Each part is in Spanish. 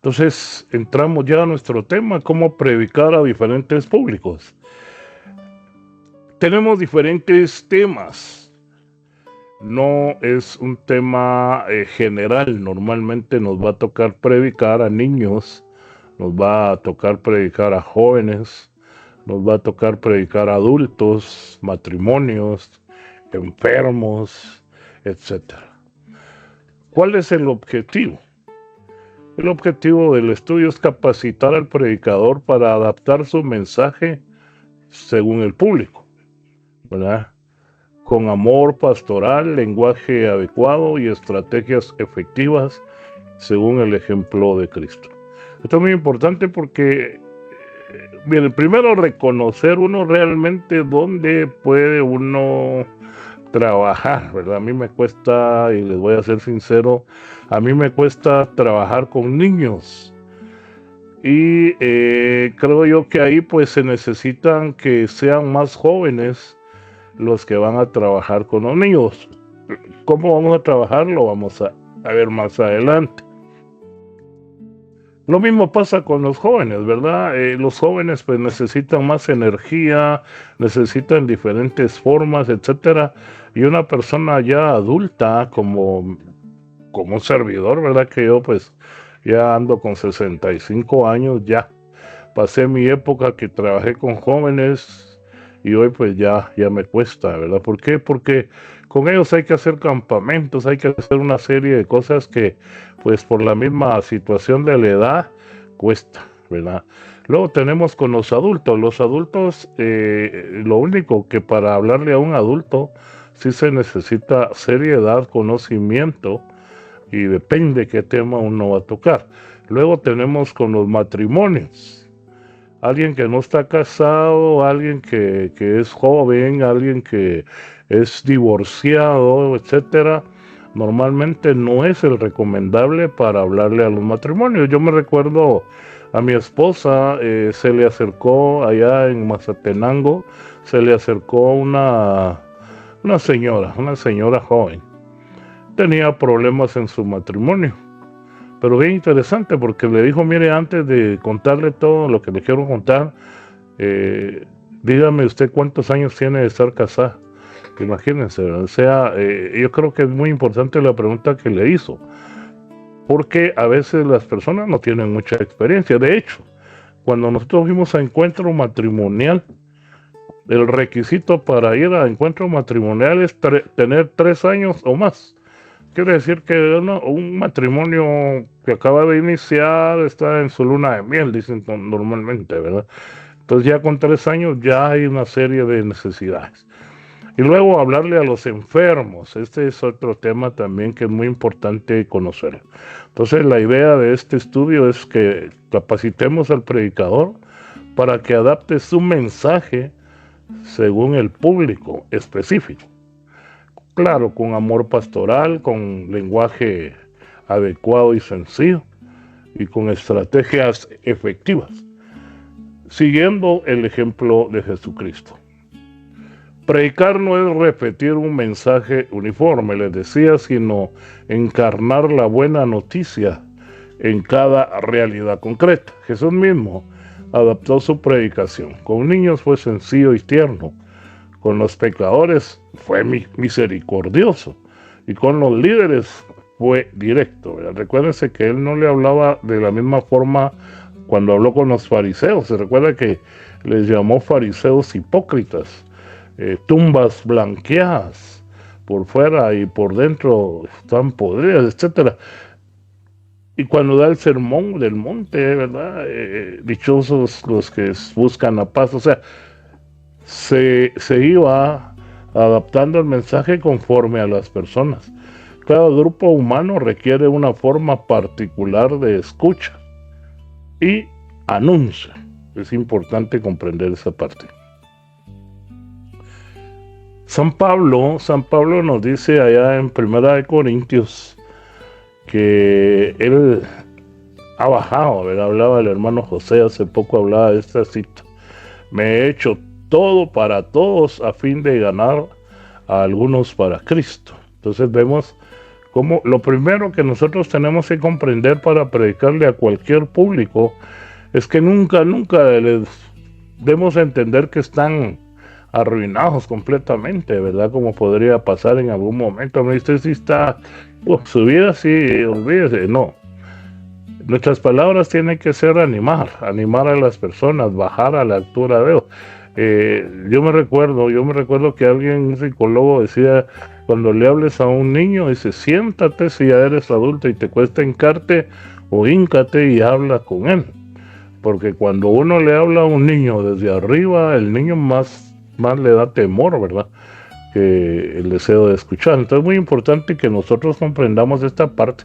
Entonces entramos ya a nuestro tema, cómo predicar a diferentes públicos. Tenemos diferentes temas, no es un tema general. Normalmente nos va a tocar predicar a niños, nos va a tocar predicar a jóvenes, nos va a tocar predicar a adultos, matrimonios, enfermos, etcétera. ¿Cuál es el objetivo? El objetivo del estudio es capacitar al predicador para adaptar su mensaje según el público, ¿verdad? Con amor pastoral, lenguaje adecuado y estrategias efectivas según el ejemplo de Cristo. Esto es muy importante porque, bien, primero reconocer uno realmente dónde puede uno trabajar, ¿verdad? A mí me cuesta, y les voy a ser sincero, a mí me cuesta trabajar con niños. Y creo yo que ahí pues se necesitan que sean más jóvenes los que van a trabajar con los niños. ¿Cómo vamos a trabajar? Lo vamos a ver más adelante. Lo mismo pasa con los jóvenes, ¿verdad? Los jóvenes pues necesitan más energía, necesitan diferentes formas, etcétera. Y una persona ya adulta como un servidor, ¿verdad? Que yo pues ya ando con 65 años, ya pasé mi época que trabajé con jóvenes y hoy pues ya me cuesta, ¿verdad? ¿Por qué? Porque con ellos hay que hacer campamentos, hay que hacer una serie de cosas que pues por la misma situación de la edad cuesta, ¿verdad? Luego tenemos con los adultos. Los adultos, lo único que para hablarle a un adulto sí se necesita seriedad, conocimiento, y depende qué tema uno va a tocar. Luego tenemos con los matrimonios. Alguien que no está casado, alguien que es joven, alguien que es divorciado, etcétera, normalmente no es el recomendable para hablarle a los matrimonios. Yo me recuerdo a mi esposa, se le acercó allá en Mazatenango, se le acercó una señora joven. Tenía problemas en su matrimonio, pero bien interesante porque le dijo: mire, antes de contarle todo lo que le quiero contar, dígame usted cuántos años tiene de estar casada. Imagínense, o sea, yo creo que es muy importante la pregunta que le hizo, porque a veces las personas no tienen mucha experiencia. De hecho, cuando nosotros fuimos a encuentro matrimonial, el requisito para ir a encuentro matrimonial es tener 3 años o más. Quiere decir que un matrimonio que acaba de iniciar está en su luna de miel, dicen normalmente, ¿verdad? Entonces ya con 3 años ya hay una serie de necesidades. Y luego hablarle a los enfermos. Este es otro tema también que es muy importante conocer. Entonces la idea de este estudio es que capacitemos al predicador para que adapte su mensaje según el público específico. Claro, con amor pastoral, con lenguaje adecuado y sencillo, y con estrategias efectivas, siguiendo el ejemplo de Jesucristo. Predicar no es repetir un mensaje uniforme, les decía, sino encarnar la buena noticia en cada realidad concreta. Jesús mismo adaptó su predicación. Con niños fue sencillo y tierno. Con los pecadores fue misericordioso, y con los líderes fue directo. Recuérdense que él no le hablaba de la misma forma cuando habló con los fariseos. Se recuerda que les llamó fariseos hipócritas, tumbas blanqueadas, por fuera y por dentro están podridas, etcétera. Y cuando da el sermón del monte, ¿verdad? Dichosos los que buscan la paz. O sea, se iba adaptando el mensaje conforme a las personas. Cada grupo humano requiere una forma particular de escucha y anuncio. Es importante comprender esa parte. San Pablo nos dice allá en 1 Corintios que él ha bajado, ¿verdad? Hablaba el hermano José, hace poco hablaba de esta cita: me he hecho todo para todos a fin de ganar a algunos para Cristo. Entonces vemos Como lo primero que nosotros tenemos que comprender para predicarle a cualquier público es que nunca les demos a entender que están arruinados completamente, ¿verdad? Como podría pasar en algún momento. Me dice, si está, su vida sí, olvídese, no. Nuestras palabras tienen que ser animar a las personas, bajar a la altura de Dios. Yo me recuerdo que un psicólogo decía, cuando le hables a un niño, dice, siéntate si ya eres adulto y te cuesta hincarte, o híncate y habla con él. Porque cuando uno le habla a un niño desde arriba, el niño más le da temor, ¿verdad? Que el deseo de escuchar. Entonces es muy importante que nosotros comprendamos esta parte.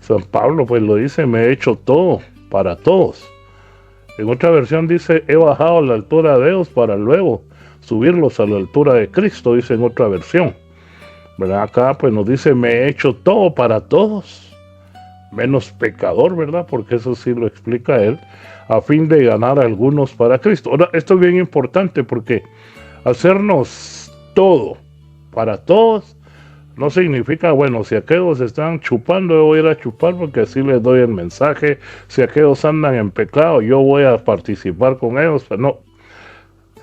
San Pablo pues lo dice, me he hecho todo para todos. En otra versión dice, he bajado a la altura de Dios para luego subirlos a la altura de Cristo, dice en otra versión. ¿Verdad? Acá pues nos dice, me he hecho todo para todos, menos pecador, ¿verdad? Porque eso sí lo explica él, a fin de ganar a algunos para Cristo. Ahora, esto es bien importante porque hacernos todo para todos no significa, bueno, si aquellos están chupando, yo voy a ir a chupar porque así les doy el mensaje. Si aquellos andan en pecado, yo voy a participar con ellos. Pero no,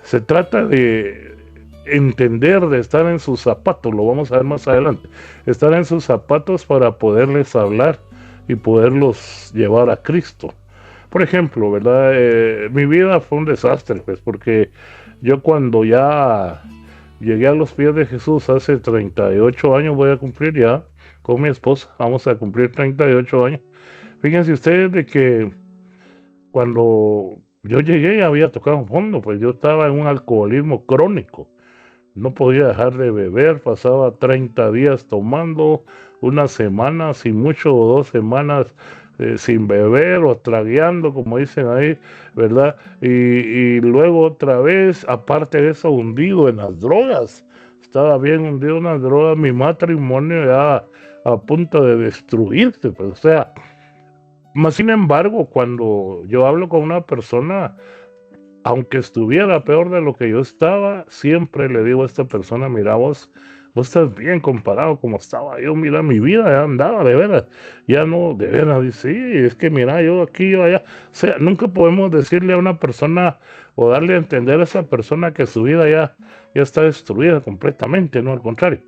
se trata de entender, de estar en sus zapatos, lo vamos a ver más adelante. Estar en sus zapatos para poderles hablar y poderlos llevar a Cristo. Por ejemplo, ¿verdad? Mi vida fue un desastre, pues, porque yo cuando ya llegué a los pies de Jesús hace 38 años, voy a cumplir ya con mi esposa, vamos a cumplir 38 años. Fíjense ustedes de que cuando yo llegué había tocado fondo, pues yo estaba en un alcoholismo crónico. No podía dejar de beber, pasaba 30 días tomando, una semana, sin mucho, o 2 semanas sin beber o tragueando, como dicen ahí, ¿verdad? Y luego otra vez, aparte de eso, hundido en las drogas. Estaba bien hundido en las drogas, mi matrimonio ya a punto de destruirse, pues, o sea, más sin embargo, cuando yo hablo con una persona, aunque estuviera peor de lo que yo estaba, siempre le digo a esta persona, mira vos estás bien comparado como estaba yo, mira mi vida ya andaba de veras, ya no, de veras, dice, sí, es que mira yo aquí, yo allá, o sea, nunca podemos decirle a una persona o darle a entender a esa persona que su vida ya está destruida completamente, no, al contrario,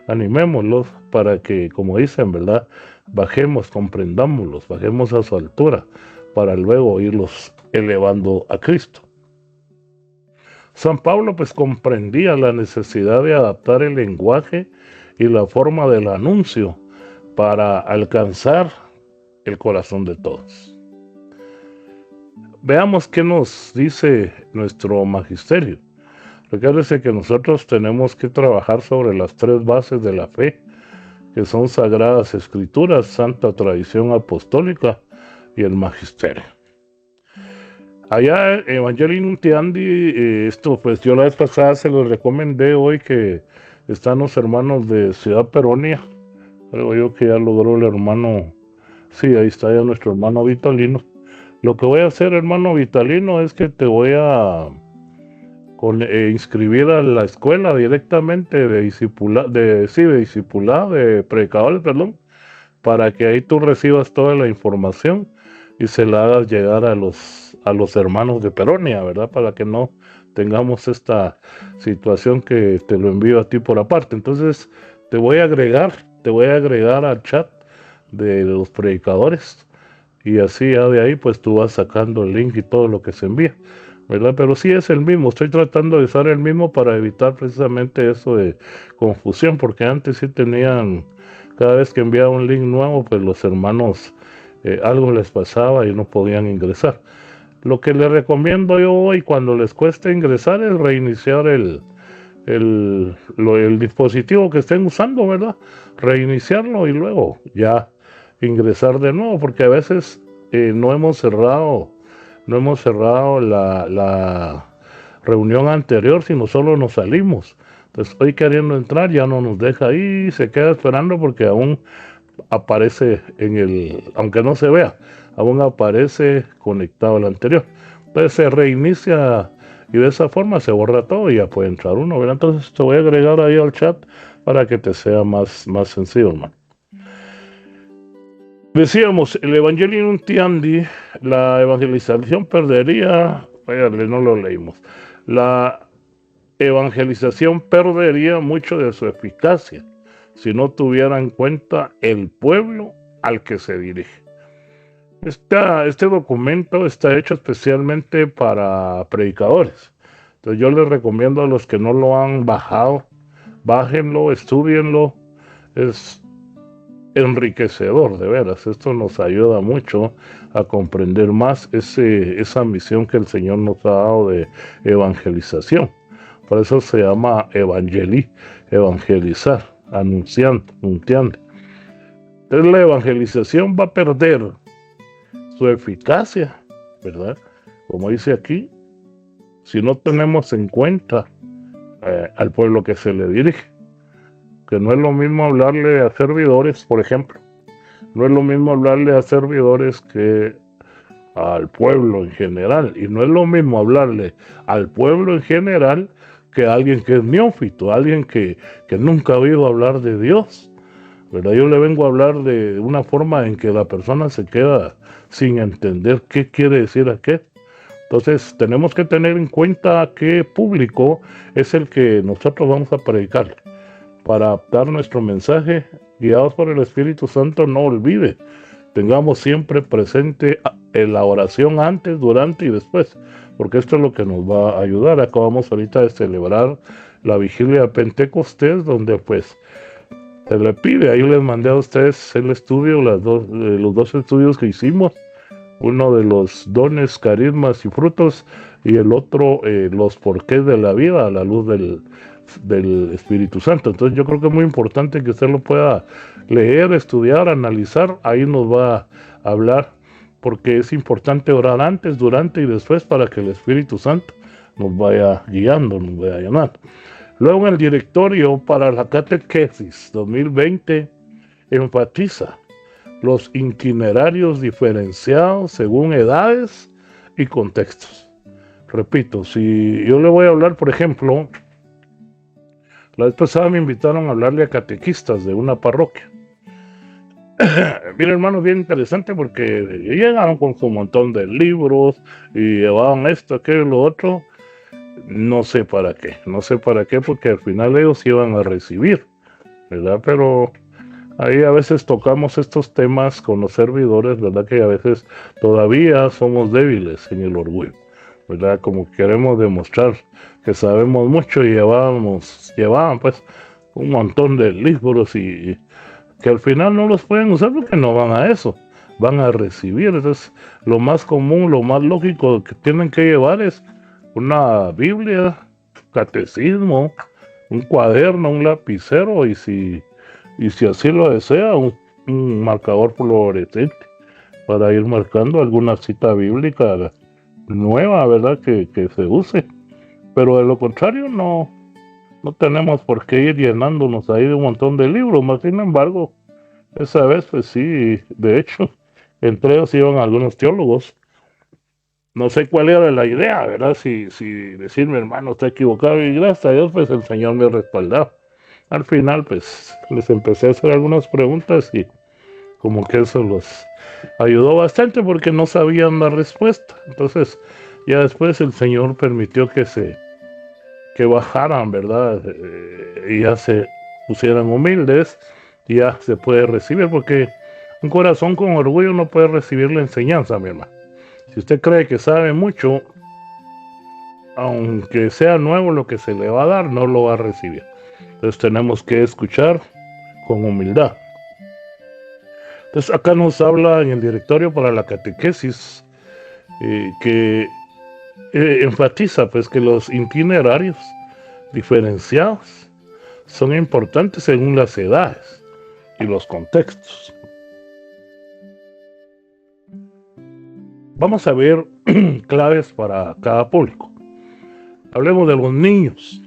animémoslos para que, como dicen, ¿verdad? Bajemos, comprendámoslos, bajemos a su altura, para luego irlos elevando a Cristo. San Pablo pues comprendía la necesidad de adaptar el lenguaje y la forma del anuncio para alcanzar el corazón de todos. Veamos qué nos dice nuestro magisterio. Recuérdese que nosotros tenemos que trabajar sobre las 3 bases de la fe, que son Sagradas Escrituras, Santa Tradición Apostólica y el Magisterio. Allá Evangelii Nuntiandi, esto pues yo la vez pasada se los recomendé, hoy que están los hermanos de Ciudad Peronia, creo yo que ya logró el hermano, sí, ahí está ya nuestro hermano Vitalino. Lo que voy a hacer, hermano Vitalino, es que te voy a inscribir a la escuela directamente de discipulado, de predicadores, perdón, para que ahí tú recibas toda la información y se la hagas llegar a los hermanos de Peronia, ¿verdad? Para que no tengamos esta situación que te lo envío a ti por aparte. Entonces te voy a agregar al chat de los predicadores y así ya de ahí pues tú vas sacando el link y todo lo que se envía, ¿verdad? Pero sí es el mismo, estoy tratando de usar el mismo para evitar precisamente eso de confusión, porque antes sí tenían, cada vez que enviaba un link nuevo, pues los hermanos algo les pasaba y no podían ingresar. Lo que les recomiendo yo hoy cuando les cueste ingresar es reiniciar el dispositivo que estén usando, ¿verdad? Reiniciarlo y luego ya ingresar de nuevo, porque a veces no hemos cerrado la reunión anterior, sino solo nos salimos. Entonces hoy queriendo entrar ya no nos deja ahí, se queda esperando porque aún aparece aunque no se vea, aún aparece conectado al anterior. Entonces se reinicia y de esa forma se borra todo y ya puede entrar uno, ¿verdad? Entonces te voy a agregar ahí al chat para que te sea más sencillo, hermano. Decíamos, el Evangelio Nuntiandi, la evangelización perdería, váyale, no lo leímos, la evangelización perdería mucho de su eficacia si no tuviera en cuenta el pueblo al que se dirige. Este documento está hecho especialmente para predicadores. Entonces yo les recomiendo a los que no lo han bajado, bájenlo, estudienlo. Es enriquecedor, de veras. Esto nos ayuda mucho a comprender más esa misión que el Señor nos ha dado de evangelización. Por eso se llama evangelizar, anunciando. Entonces la evangelización va a perder su eficacia, ¿verdad? Como dice aquí, si no tenemos en cuenta al pueblo que se le dirige. Que no es lo mismo hablarle a servidores, por ejemplo. No es lo mismo hablarle a servidores que al pueblo en general. Y no es lo mismo hablarle al pueblo en general que a alguien que es neófito, alguien que nunca ha oído hablar de Dios. ¿Verdad? Yo le vengo a hablar de una forma en que la persona se queda sin entender qué quiere decir aquel. Entonces tenemos que tener en cuenta qué público es el que nosotros vamos a predicar. Para adaptar nuestro mensaje, guiados por el Espíritu Santo, no olvide, tengamos siempre presente en la oración antes, durante y después, porque esto es lo que nos va a ayudar. Acabamos ahorita de celebrar la vigilia de Pentecostés, donde pues se le pide, ahí les mandé a ustedes el estudio, los dos estudios que hicimos, uno de los dones, carismas y frutos, y el otro los porqués de la vida a la luz del Espíritu Santo. Entonces yo creo que es muy importante que usted lo pueda leer, estudiar, analizar. Ahí nos va a hablar, porque es importante orar antes, durante y después para que el Espíritu Santo nos vaya guiando, nos vaya llamando. Luego en el directorio para la catequesis 2020 enfatiza los itinerarios diferenciados según edades y contextos. Repito, si yo le voy a hablar, por ejemplo, la vez pasada me invitaron a hablarle a catequistas de una parroquia. Mira, hermano, bien interesante porque llegaron con su montón de libros y llevaban esto, aquello, lo otro. No sé para qué, porque al final ellos iban a recibir, ¿verdad? Pero ahí a veces tocamos estos temas con los servidores, ¿verdad? Que a veces todavía somos débiles en el orgullo, ¿verdad? Como queremos demostrar que sabemos mucho y llevaban pues un montón de libros y que al final no los pueden usar porque no van a eso, van a recibir. Entonces, lo más común, lo más lógico que tienen que llevar es una Biblia, catecismo, un cuaderno, un lapicero y si así lo desea, un marcador fluorescente para ir marcando alguna cita bíblica nueva, ¿verdad? Que se use. Pero de lo contrario no tenemos por qué ir llenándonos ahí de un montón de libros. Más sin embargo, esa vez pues sí, de hecho, entre ellos iban algunos teólogos. No sé cuál era la idea, ¿verdad? Si decirme, hermano, está equivocado, y gracias a Dios pues el Señor me respaldaba. Al final pues les empecé a hacer algunas preguntas y como que eso los ayudó bastante porque no sabían la respuesta. Entonces ya después el Señor permitió que bajaran, ¿verdad? Y ya se pusieran humildes y ya se puede recibir, porque un corazón con orgullo no puede recibir la enseñanza, mi hermano. Si usted cree que sabe mucho, aunque sea nuevo lo que se le va a dar, no lo va a recibir. Entonces tenemos que escuchar con humildad. Entonces acá nos habla en el directorio para la catequesis que enfatiza pues que los itinerarios diferenciados son importantes según las edades y los contextos. Vamos a ver claves para cada público. Hablemos de los niños.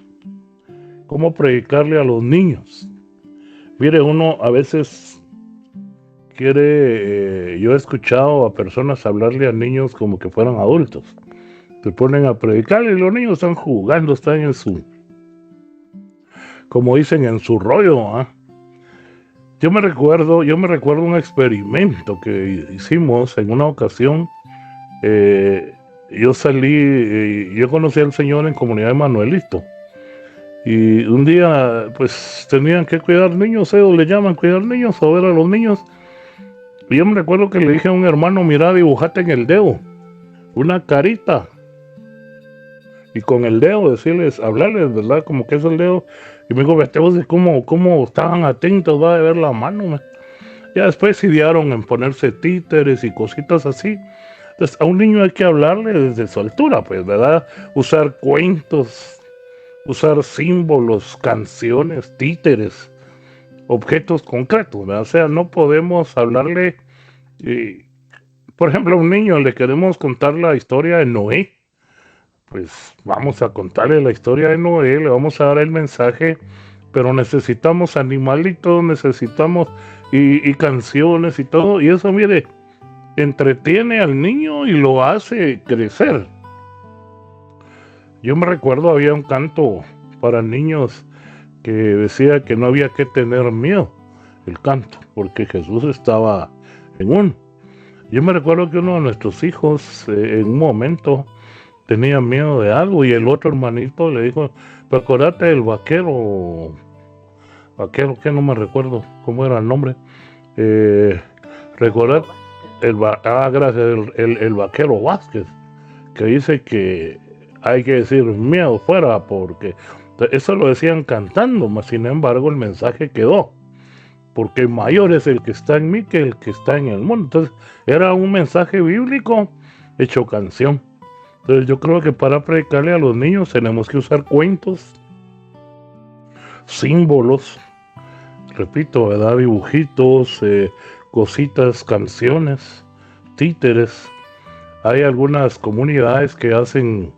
¿Cómo predicarle a los niños? Mire, uno a veces quiere, yo he escuchado a personas hablarle a niños como que fueran adultos. Se ponen a predicarle y los niños están jugando, están en su, como dicen, en su rollo, ¿eh? Yo me recuerdo un experimento que hicimos en una ocasión. Yo conocí al Señor en Comunidad Emanuelito. Y un día, pues, tenían que cuidar niños, ellos le llaman cuidar niños o ver a los niños. Y yo me recuerdo que le dije a un hermano, mira, dibujate en el dedo una carita. Y con el dedo decirles, hablarles, ¿verdad? Como que es el dedo. Y me dijo, vete vos de cómo estaban atentos, va a ver la mano, man. Ya después se idearon en ponerse títeres y cositas así. Entonces, a un niño hay que hablarle desde su altura, pues, ¿verdad? Usar cuentos, usar símbolos, canciones, títeres, objetos concretos, ¿verdad? O sea, no podemos hablarle, eh, por ejemplo, a un niño le queremos contar la historia de Noé. Pues vamos a contarle la historia de Noé, le vamos a dar el mensaje, pero necesitamos animalitos, necesitamos y canciones y todo, y eso, mire, entretiene al niño y lo hace crecer. Yo me recuerdo, había un canto para niños que decía que no había que tener miedo, el canto, porque Jesús estaba en uno. Yo me recuerdo que uno de nuestros hijos en un momento tenía miedo de algo y el otro hermanito le dijo, pero acordate del vaquero que no me recuerdo cómo era el nombre, recordar gracias, el vaquero Vázquez, que dice que hay que decir miedo fuera, porque eso lo decían cantando, mas sin embargo el mensaje quedó, porque mayor es el que está en mí que el que está en el mundo. Entonces era un mensaje bíblico hecho canción. Entonces yo creo que para predicarle a los niños tenemos que usar cuentos, símbolos, repito, ¿verdad? Dibujitos, cositas, canciones, títeres. Hay algunas comunidades que hacen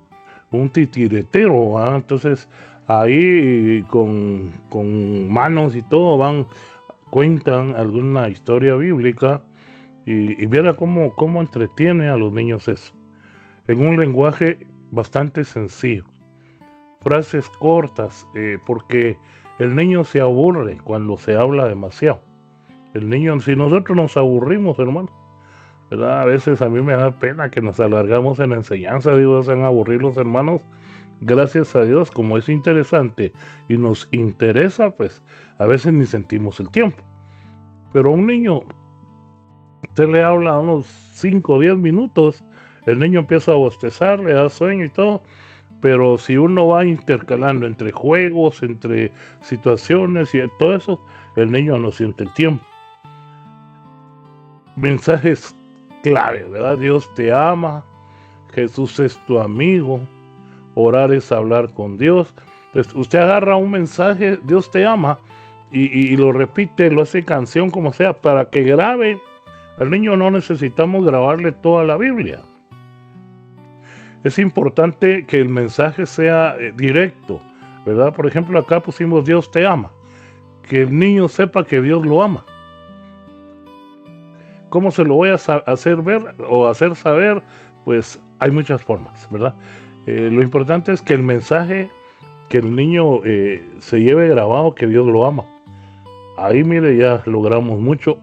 un titiretero, ¿verdad? Entonces ahí con manos y todo cuentan alguna historia bíblica y viera cómo entretiene a los niños eso. En un lenguaje bastante sencillo, frases cortas, porque el niño se aburre cuando se habla demasiado. El niño, si nosotros nos aburrimos, hermano, ¿verdad? A veces a mí me da pena que nos alargamos en la enseñanza, digo, se van a aburrir los hermanos. Gracias a Dios, como es interesante y nos interesa, pues a veces ni sentimos el tiempo. Pero a un niño, usted le habla unos 5 o 10 minutos, el niño empieza a bostezar, le da sueño y todo, pero si uno va intercalando entre juegos, entre situaciones y todo eso, el niño no siente el tiempo. Mensajes clave, ¿verdad? Dios te ama, Jesús es tu amigo, orar es hablar con Dios. Entonces usted agarra un mensaje, Dios te ama, y lo repite, lo hace canción como sea, para que grabe. Al niño no necesitamos grabarle toda la Biblia. Es importante que el mensaje sea directo, ¿verdad? Por ejemplo, acá pusimos Dios te ama. Que el niño sepa que Dios lo ama. ¿Cómo se lo voy a hacer ver o hacer saber? Pues hay muchas formas, ¿verdad? Lo importante es que el mensaje, que el niño se lleve grabado que Dios lo ama. Ahí, mire, ya logramos mucho,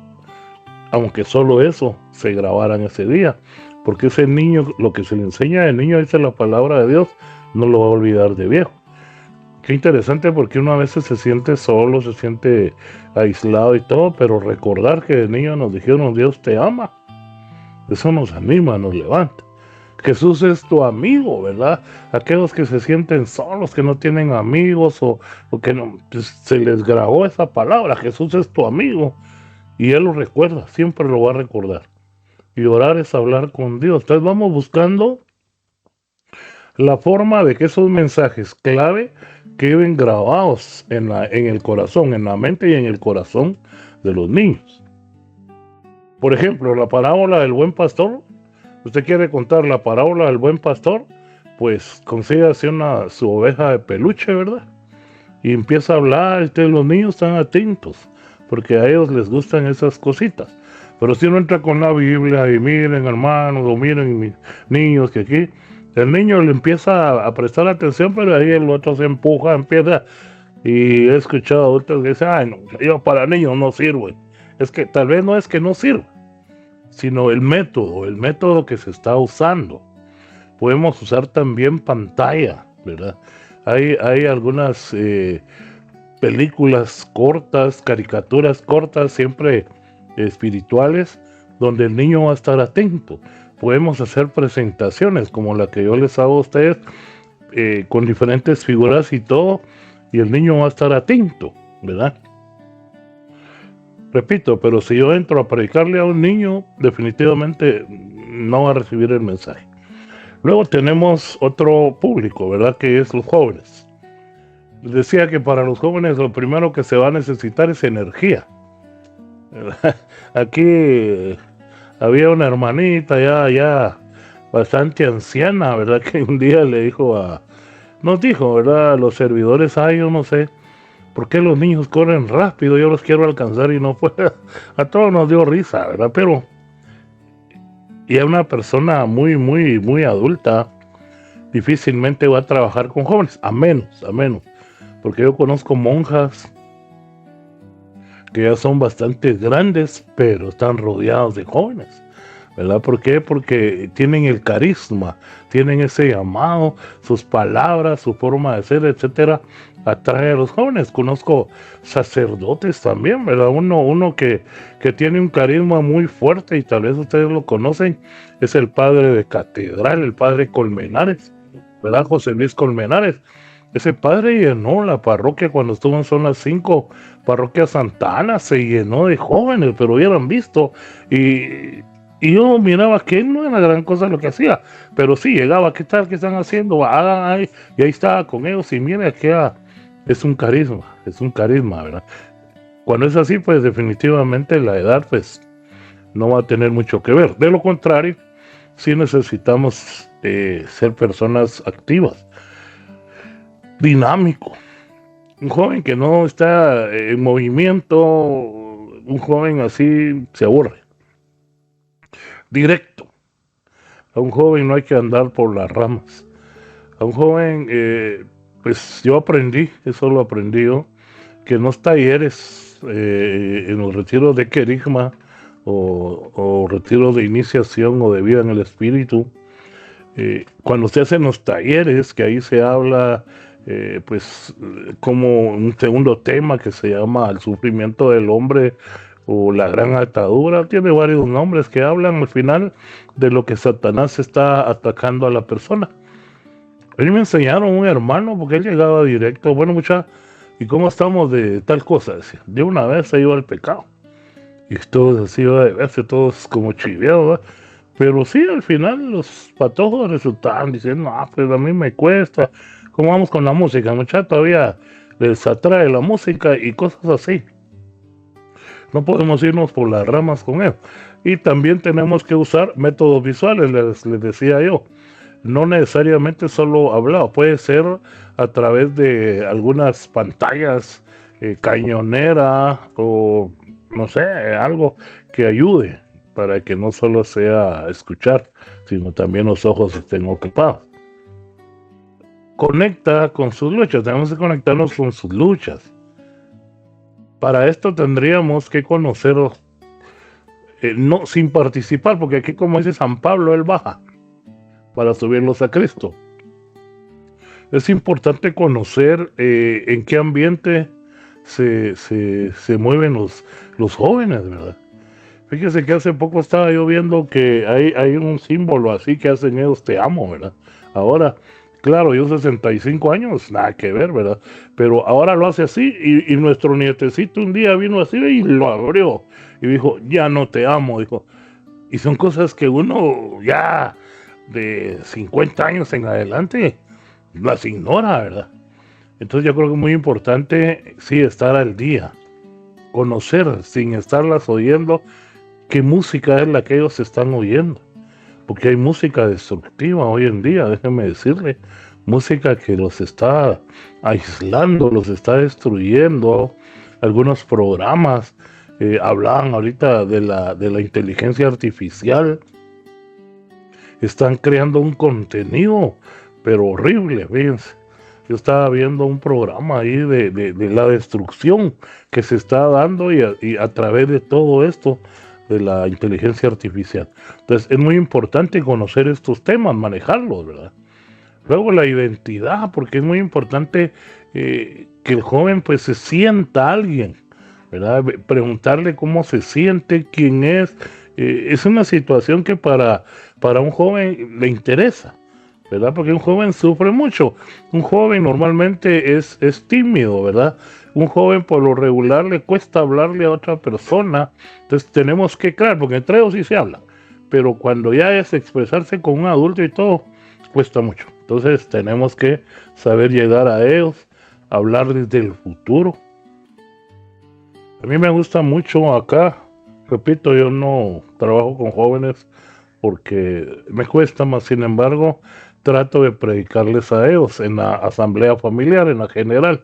aunque solo eso se grabara en ese día. Porque ese niño, lo que se le enseña al niño, dice la palabra de Dios, no lo va a olvidar de viejo. Qué interesante, porque uno a veces se siente solo, se siente aislado y todo, pero recordar que de niño nos dijeron Dios te ama, eso nos anima, nos levanta. Jesús es tu amigo, ¿verdad? Aquellos que se sienten solos, que no tienen amigos o que no, pues, se les grabó esa palabra, Jesús es tu amigo, y Él lo recuerda, siempre lo va a recordar. Y orar es hablar con Dios. Entonces vamos buscando la forma de que esos mensajes clave queden grabados en el corazón, en la mente y en el corazón de los niños. Por ejemplo, la parábola del buen pastor. Usted quiere contar la parábola del buen pastor, pues consígase su oveja de peluche, ¿verdad? Y empieza a hablar, entonces los niños están atentos, porque a ellos les gustan esas cositas. Pero si uno entra con la Biblia y miren, hermanos, o miren mis niños que aquí, el niño le empieza a prestar atención, pero ahí el otro se empuja, empieza. Y he escuchado adultos que dicen, ay, no, yo para niños no sirve. Es que tal vez no es que no sirva, sino el método que se está usando. Podemos usar también pantalla, ¿verdad? Hay algunas películas cortas, caricaturas cortas, siempre espirituales, donde el niño va a estar atento. Podemos hacer presentaciones como la que yo les hago a ustedes, con diferentes figuras y todo, y el niño va a estar atento, ¿verdad? Repito, pero si yo entro a predicarle a un niño, definitivamente no va a recibir el mensaje. Luego tenemos otro público, ¿verdad? Que es los jóvenes. Les decía que para los jóvenes lo primero que se va a necesitar es energía, ¿verdad? Aquí había una hermanita ya bastante anciana, ¿verdad? Que un día nos dijo, ¿verdad? A los servidores, yo no sé por qué los niños corren rápido, yo los quiero alcanzar y no puedo. A todos nos dio risa, ¿verdad? Pero, y a una persona muy adulta, difícilmente va a trabajar con jóvenes, a menos, porque yo conozco monjas que ya son bastante grandes, pero están rodeados de jóvenes, ¿verdad? ¿Por qué? Porque tienen el carisma, tienen ese llamado, sus palabras, su forma de ser, etcétera, atrae a los jóvenes. Conozco sacerdotes también, ¿verdad? Uno que tiene un carisma muy fuerte, y tal vez ustedes lo conocen, es el padre de catedral, el padre Colmenares, ¿verdad? José Luis Colmenares. Ese padre llenó la parroquia cuando estuvo en Zona 5, parroquia Santa Ana, se llenó de jóvenes, pero hubieran visto, y yo miraba que no era gran cosa lo que hacía, pero sí llegaba, ¿qué tal? ¿Qué están haciendo? Hagan ahí, y ahí estaba con ellos, y mira que es un carisma, ¿verdad? Cuando es así, pues definitivamente la edad, pues, no va a tener mucho que ver. De lo contrario, sí necesitamos ser personas activas, dinámico. Un joven que no está en movimiento, un joven así se aburre. Directo. A un joven no hay que andar por las ramas. A un joven, pues yo aprendí, eso lo aprendí yo, que en los talleres, en los retiros de querigma o retiros de iniciación o de vida en el espíritu, cuando se hacen los talleres, que ahí se habla, pues como un segundo tema que se llama el sufrimiento del hombre o la gran atadura, tiene varios nombres que hablan al final de lo que Satanás está atacando a la persona. A mí me enseñaron un hermano, porque él llegaba directo, bueno, mucha, ¿y cómo estamos de tal cosa? Decía, de una vez se iba al pecado. Y todos así iba de verse, todos como chiveados, ¿verdad? Pero sí, al final los patojos resultaban diciendo, pues a mí me cuesta. ¿Cómo vamos con la música? Muchachos, todavía les atrae la música y cosas así. No podemos irnos por las ramas con él. Y también tenemos que usar métodos visuales, les decía yo. No necesariamente solo hablado, puede ser a través de algunas pantallas, cañonera o no sé, algo que ayude para que no solo sea escuchar, sino también los ojos estén ocupados. Conecta con sus luchas, tenemos que conectarnos con sus luchas. Para esto tendríamos que conocerlos, no sin participar, porque aquí, como dice San Pablo, él baja para subirlos a Cristo. Es importante conocer en qué ambiente se mueven los jóvenes, ¿verdad? Fíjese que hace poco estaba yo viendo que hay un símbolo así que hacen ellos, te amo, ¿verdad? Ahora, claro, yo 65 años, nada que ver, ¿verdad? Pero ahora lo hace así, y nuestro nietecito un día vino así y lo abrió y dijo, ya no te amo, dijo. Y son cosas que uno ya de 50 años en adelante las ignora, ¿verdad? Entonces yo creo que es muy importante, sí, estar al día, conocer sin estarlas oyendo qué música es la que ellos están oyendo, porque hay música destructiva hoy en día, déjenme decirle, música que los está aislando, los está destruyendo. Algunos programas hablaban ahorita de la inteligencia artificial, están creando un contenido pero horrible, fíjense. Yo estaba viendo un programa ahí de la destrucción que se está dando y a través de todo esto de la inteligencia artificial. Entonces es muy importante conocer estos temas, manejarlos, ¿verdad? Luego la identidad, porque es muy importante que el joven pues se sienta alguien, ¿verdad? Preguntarle cómo se siente, quién es una situación que para un joven le interesa, ¿verdad? Porque un joven sufre mucho. Un joven normalmente es tímido, ¿verdad? Un joven por lo regular le cuesta hablarle a otra persona. Entonces tenemos que, claro, porque entre ellos sí se habla, pero cuando ya es expresarse con un adulto y todo, cuesta mucho. Entonces tenemos que saber llegar a ellos, hablar desde el futuro. A mí me gusta mucho acá, repito, yo no trabajo con jóvenes porque me cuesta más, sin embargo, trato de predicarles a ellos en la asamblea familiar, en la general.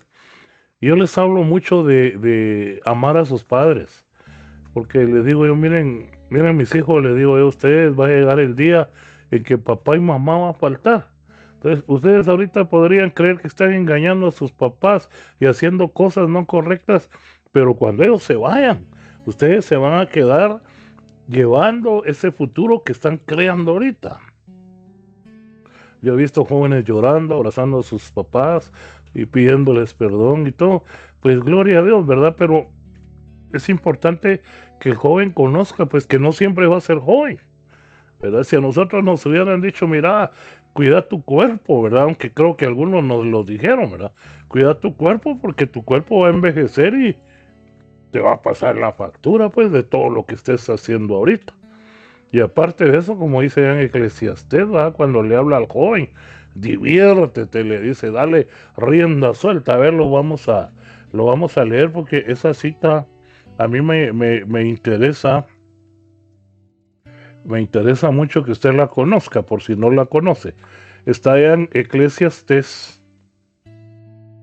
Yo les hablo mucho de amar a sus padres, porque les digo yo, miren mis hijos, les digo yo, ustedes va a llegar el día en que papá y mamá va a faltar. Entonces, ustedes ahorita podrían creer que están engañando a sus papás y haciendo cosas no correctas, pero cuando ellos se vayan, ustedes se van a quedar llevando ese futuro que están creando ahorita. Yo he visto jóvenes llorando, abrazando a sus papás y pidiéndoles perdón y todo. Pues gloria a Dios, ¿verdad? Pero es importante que el joven conozca, pues que no siempre va a ser joven, ¿verdad? Si a nosotros nos hubieran dicho, mira, cuida tu cuerpo, ¿verdad? Aunque creo que algunos nos lo dijeron, ¿verdad? Cuida tu cuerpo porque tu cuerpo va a envejecer y te va a pasar la factura, pues, de todo lo que estés haciendo ahorita. Y aparte de eso, como dice en Eclesiastés, ¿verdad? Cuando le habla al joven, diviértete, le dice, dale rienda suelta. A ver, lo vamos a leer porque esa cita a mí me interesa. Me interesa mucho que usted la conozca, por si no la conoce. Está en Eclesiastés,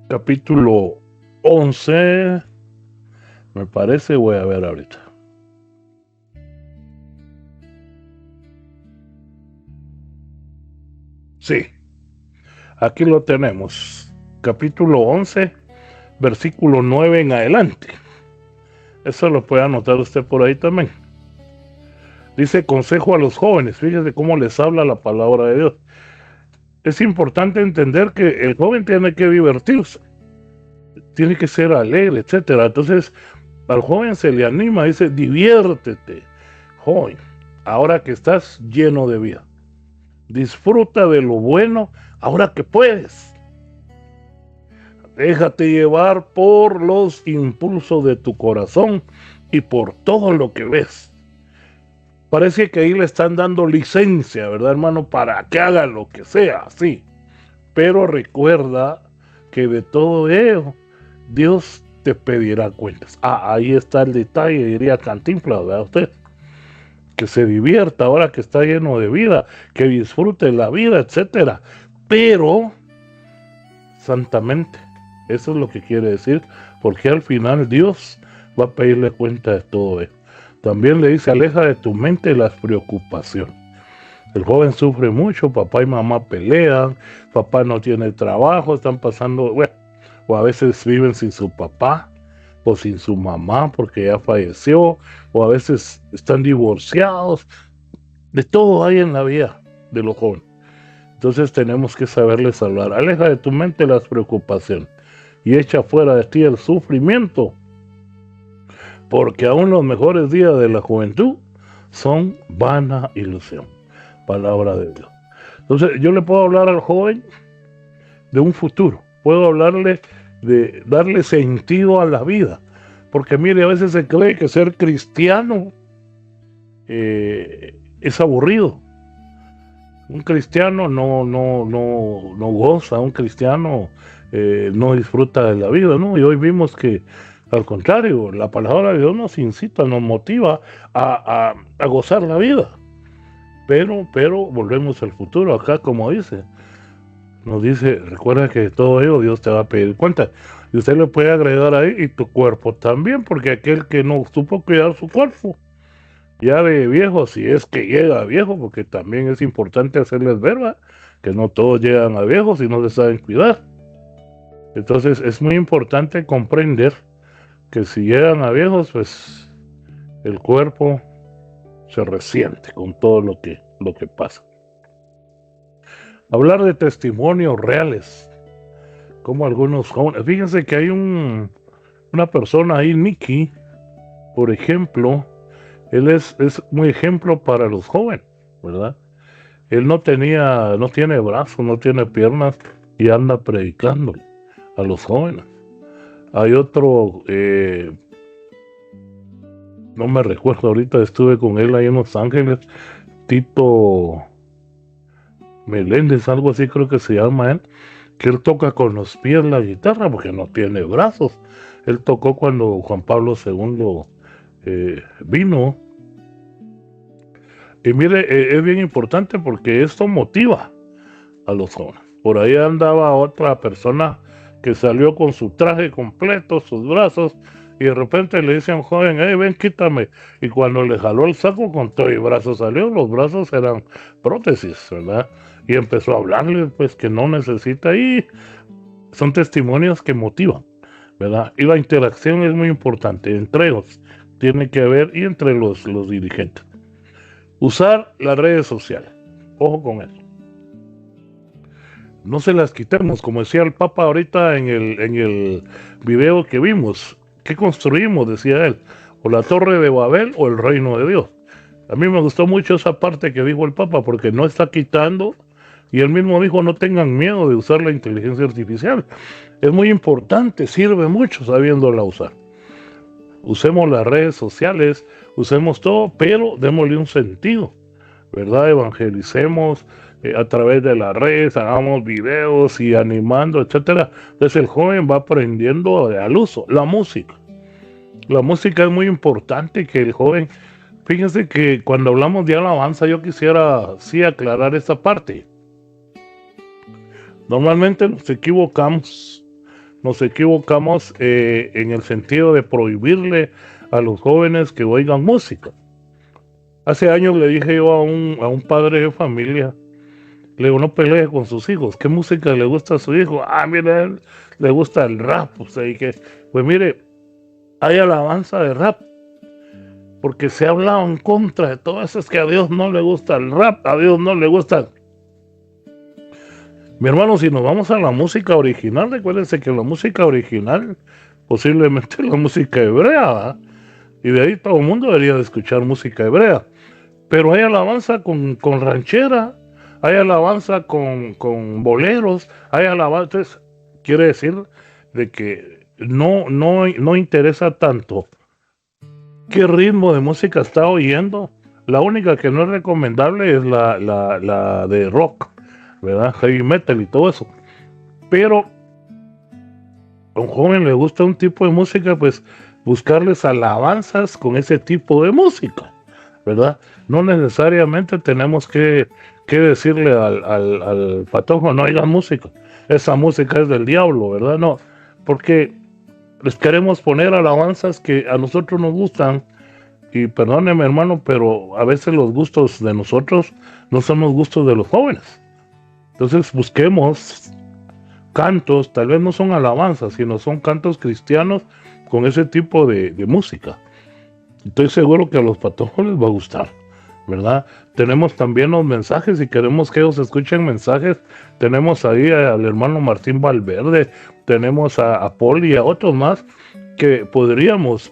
capítulo 11, me parece, voy a ver ahorita. Sí, aquí lo tenemos. Capítulo 11, versículo 9 en adelante. Eso lo puede anotar usted por ahí también. Dice consejo a los jóvenes, fíjese cómo les habla la palabra de Dios. Es importante entender que el joven tiene que divertirse, tiene que ser alegre, etcétera. Entonces, al joven se le anima, dice, diviértete, joven, ahora que estás lleno de vida. Disfruta de lo bueno ahora que puedes. Déjate llevar por los impulsos de tu corazón y por todo lo que ves. Parece que ahí le están dando licencia, ¿verdad, hermano? Para que haga lo que sea, sí. Pero recuerda que de todo ello, Dios te pedirá cuentas. Ahí está el detalle, diría Cantinflas, ¿verdad usted? Que se divierta ahora que está lleno de vida, que disfrute la vida, etcétera. Pero, santamente, eso es lo que quiere decir, porque al final Dios va a pedirle cuenta de todo eso. También le dice, aleja de tu mente las preocupaciones. El joven sufre mucho, papá y mamá pelean, papá no tiene trabajo, están pasando, bueno, o a veces viven sin su papá o sin su mamá porque ya falleció, o a veces están divorciados. De todo hay en la vida de los jóvenes. Entonces tenemos que saberles hablar. Aleja de tu mente las preocupaciones y echa fuera de ti el sufrimiento, porque aún los mejores días de la juventud son vana ilusión. Palabra de Dios. Entonces yo le puedo hablar al joven de un futuro, puedo hablarle de darle sentido a la vida, porque mire, a veces se cree que ser cristiano es aburrido. Un cristiano no goza, un cristiano no disfruta de la vida, ¿no? Y hoy vimos que al contrario, la palabra de Dios nos incita, nos motiva a gozar la vida. Pero volvemos al futuro. Acá, como dice, nos dice, recuerda que todo ello Dios te va a pedir cuenta. Y usted le puede agregar ahí, y tu cuerpo también, porque aquel que no supo cuidar su cuerpo, ya de viejo, si es que llega a viejo, porque también es importante hacerles ver, ¿va? Que no todos llegan a viejos y no se saben cuidar. Entonces es muy importante comprender que si llegan a viejos, pues el cuerpo se resiente con todo lo que pasa. Hablar de testimonios reales, como algunos jóvenes. Fíjense que hay una persona ahí, Nicky, por ejemplo, él es muy ejemplo para los jóvenes, ¿verdad? Él no tiene brazos, no tiene piernas y anda predicando a los jóvenes. Hay otro, no me recuerdo ahorita, estuve con él ahí en Los Ángeles, Tito Meléndez, algo así creo que se llama él, que él toca con los pies la guitarra porque no tiene brazos. Él tocó cuando Juan Pablo II vino. Y mire, es bien importante porque esto motiva a los jóvenes. Por ahí andaba otra persona que salió con su traje completo, sus brazos, y de repente le dice a un joven, hey, ven, quítame. Y cuando le jaló el saco con todo y brazos salió, los brazos eran prótesis, ¿verdad? Y empezó a hablarle, pues, que no necesita, y son testimonios que motivan, ¿verdad? Y la interacción es muy importante, entre ellos tiene que haber, y entre los dirigentes. Usar las redes sociales, ojo con eso. No se las quitemos, como decía el Papa ahorita en el video que vimos. ¿Qué construimos?, decía él, o la Torre de Babel o el reino de Dios. A mí me gustó mucho esa parte que dijo el Papa, porque no está quitando, y él mismo dijo, no tengan miedo de usar la inteligencia artificial. Es muy importante, sirve mucho sabiéndola usar. Usemos las redes sociales, usemos todo, pero démosle un sentido, ¿verdad? Evangelicemos a través de las redes, hagamos videos y animando, etcétera. Entonces el joven va aprendiendo al uso. La música es muy importante que el joven, fíjense que cuando hablamos de alabanza yo quisiera sí aclarar esta parte. Normalmente nos equivocamos en el sentido de prohibirle a los jóvenes que oigan música. Hace años le dije yo a un padre de familia, le digo, no pelee con sus hijos, ¿qué música le gusta a su hijo? Mire, a él le gusta el rap, o sea, y que, pues mire, hay alabanza de rap, porque se ha hablado en contra de todo eso, es que a Dios no le gusta el rap, a Dios no le gusta. Mi hermano, si nos vamos a la música original, recuérdense que la música original, posiblemente la música hebrea, ¿verdad? Y de ahí todo el mundo debería de escuchar música hebrea. Pero hay alabanza con ranchera, hay alabanza con boleros, hay alabanza. Entonces, quiere decir de que no interesa tanto qué ritmo de música está oyendo. La única que no es recomendable es la de rock, ¿verdad? Heavy metal y todo eso. Pero a un joven le gusta un tipo de música, pues buscarles alabanzas con ese tipo de música, ¿verdad? No necesariamente tenemos que decirle al patojo, no oiga música, esa música es del diablo, ¿verdad? No, porque les queremos poner alabanzas que a nosotros nos gustan, y perdóneme hermano, pero a veces los gustos de nosotros no son los gustos de los jóvenes. Entonces busquemos cantos, tal vez no son alabanzas, sino son cantos cristianos con ese tipo de música. Estoy seguro que a los patojos les va a gustar, ¿verdad? Tenemos también los mensajes, si queremos que ellos escuchen mensajes, tenemos ahí al hermano Martín Valverde, tenemos a Poli y a otros más que podríamos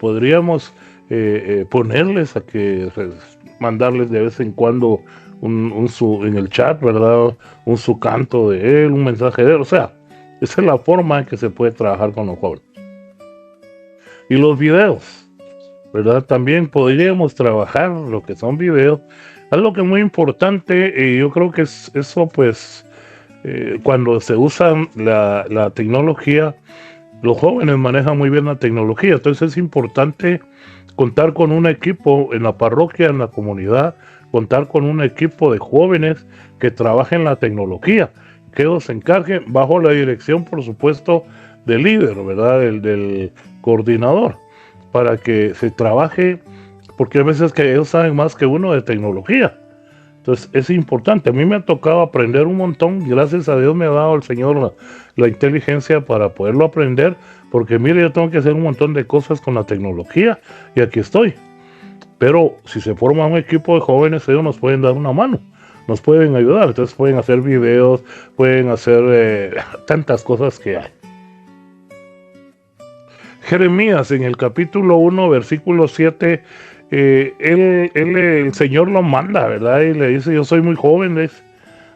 ponerles a que mandarles de vez en cuando en el chat, ¿verdad? Su canto de él, un mensaje de él, o sea, esa es la forma en que se puede trabajar con los jóvenes. Y los videos, ¿verdad? También podríamos trabajar lo que son videos. Algo que es muy importante, y yo creo que es eso, pues, cuando se usa la tecnología, los jóvenes manejan muy bien la tecnología, entonces es importante contar con un equipo en la parroquia, en la comunidad, contar con un equipo de jóvenes que trabajen la tecnología, que ellos se encarguen bajo la dirección, por supuesto, del líder, ¿verdad? Del coordinador, para que se trabaje, porque a veces que ellos saben más que uno de tecnología. Entonces es importante. A mí me ha tocado aprender un montón. Gracias a Dios me ha dado el Señor la inteligencia para poderlo aprender. Porque mire, yo tengo que hacer un montón de cosas con la tecnología y aquí estoy. Pero si se forma un equipo de jóvenes, ellos nos pueden dar una mano, nos pueden ayudar. Entonces pueden hacer videos, pueden hacer tantas cosas que hay. Jeremías en el capítulo 1, versículo 7, el Señor lo manda, ¿verdad? Y le dice, yo soy muy joven,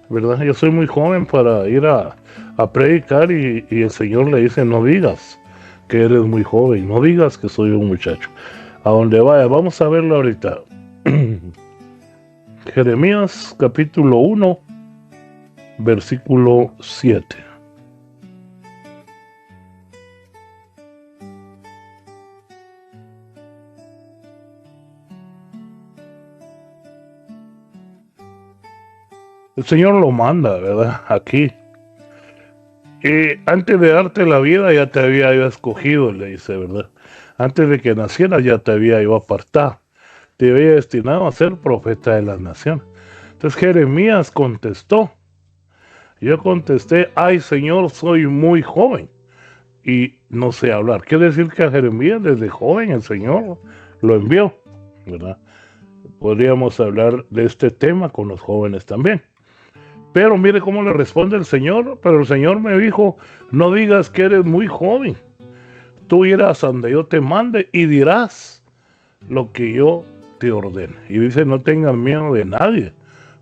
¿verdad? Yo soy muy joven para ir a predicar y el Señor le dice, no digas que eres muy joven, no digas que soy un muchacho. A donde vaya, vamos a verlo ahorita. Jeremías capítulo 1, versículo 7. El Señor lo manda, ¿verdad? Aquí. Antes de darte la vida ya te había yo escogido, le dice, ¿verdad? Antes de que nacieras ya te había yo apartado. Te había destinado a ser profeta de las naciones. Entonces Jeremías contestó. Yo contesté, ay Señor, soy muy joven y no sé hablar. Quiere decir que a Jeremías desde joven el Señor lo envió, ¿verdad? Podríamos hablar de este tema con los jóvenes también. Pero mire cómo le responde el Señor. Pero el Señor me dijo, no digas que eres muy joven. Tú irás donde yo te mande y dirás lo que yo te ordene. Y dice, no tengas miedo de nadie,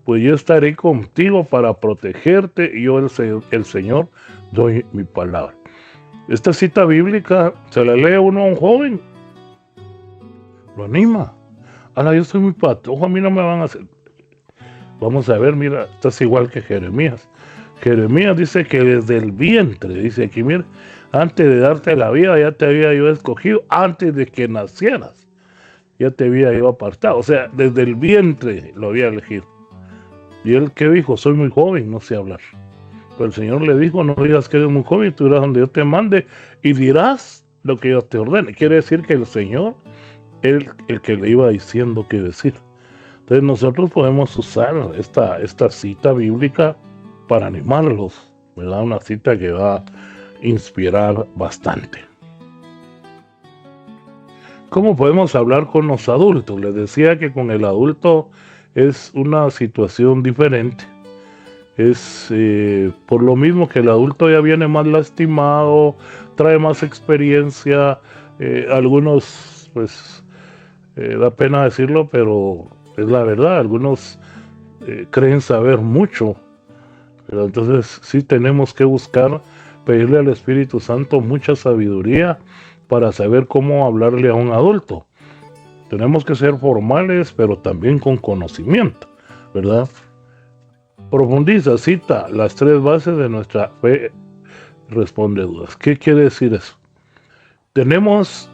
pues yo estaré contigo para protegerte y yo el Señor doy mi palabra. Esta cita bíblica se la lee uno a un joven, lo anima. Ahora yo soy muy patojo, a mí no me van a hacer. Vamos a ver, mira, estás igual que Jeremías. Jeremías dice que desde el vientre, dice aquí, mira, antes de darte la vida ya te había yo escogido, antes de que nacieras ya te había yo apartado. O sea, desde el vientre lo había elegido. Y él que dijo, soy muy joven, no sé hablar. Pero el Señor le dijo, no digas que eres muy joven, tú irás donde yo te mande y dirás lo que yo te ordene. Quiere decir que el Señor es el que le iba diciendo qué decir. Entonces nosotros podemos usar esta cita bíblica para animarlos, ¿verdad? Una cita que va a inspirar bastante. ¿Cómo podemos hablar con los adultos? Les decía que con el adulto es una situación diferente. Es por lo mismo que el adulto ya viene más lastimado, trae más experiencia. Algunos, pues, da pena decirlo, pero es la verdad. Algunos creen saber mucho. Pero entonces sí tenemos que buscar, pedirle al Espíritu Santo mucha sabiduría para saber cómo hablarle a un adulto. Tenemos que ser formales, pero también con conocimiento, ¿verdad? Profundiza, cita las 3 bases de nuestra fe, responde dudas. ¿Qué quiere decir eso? Tenemos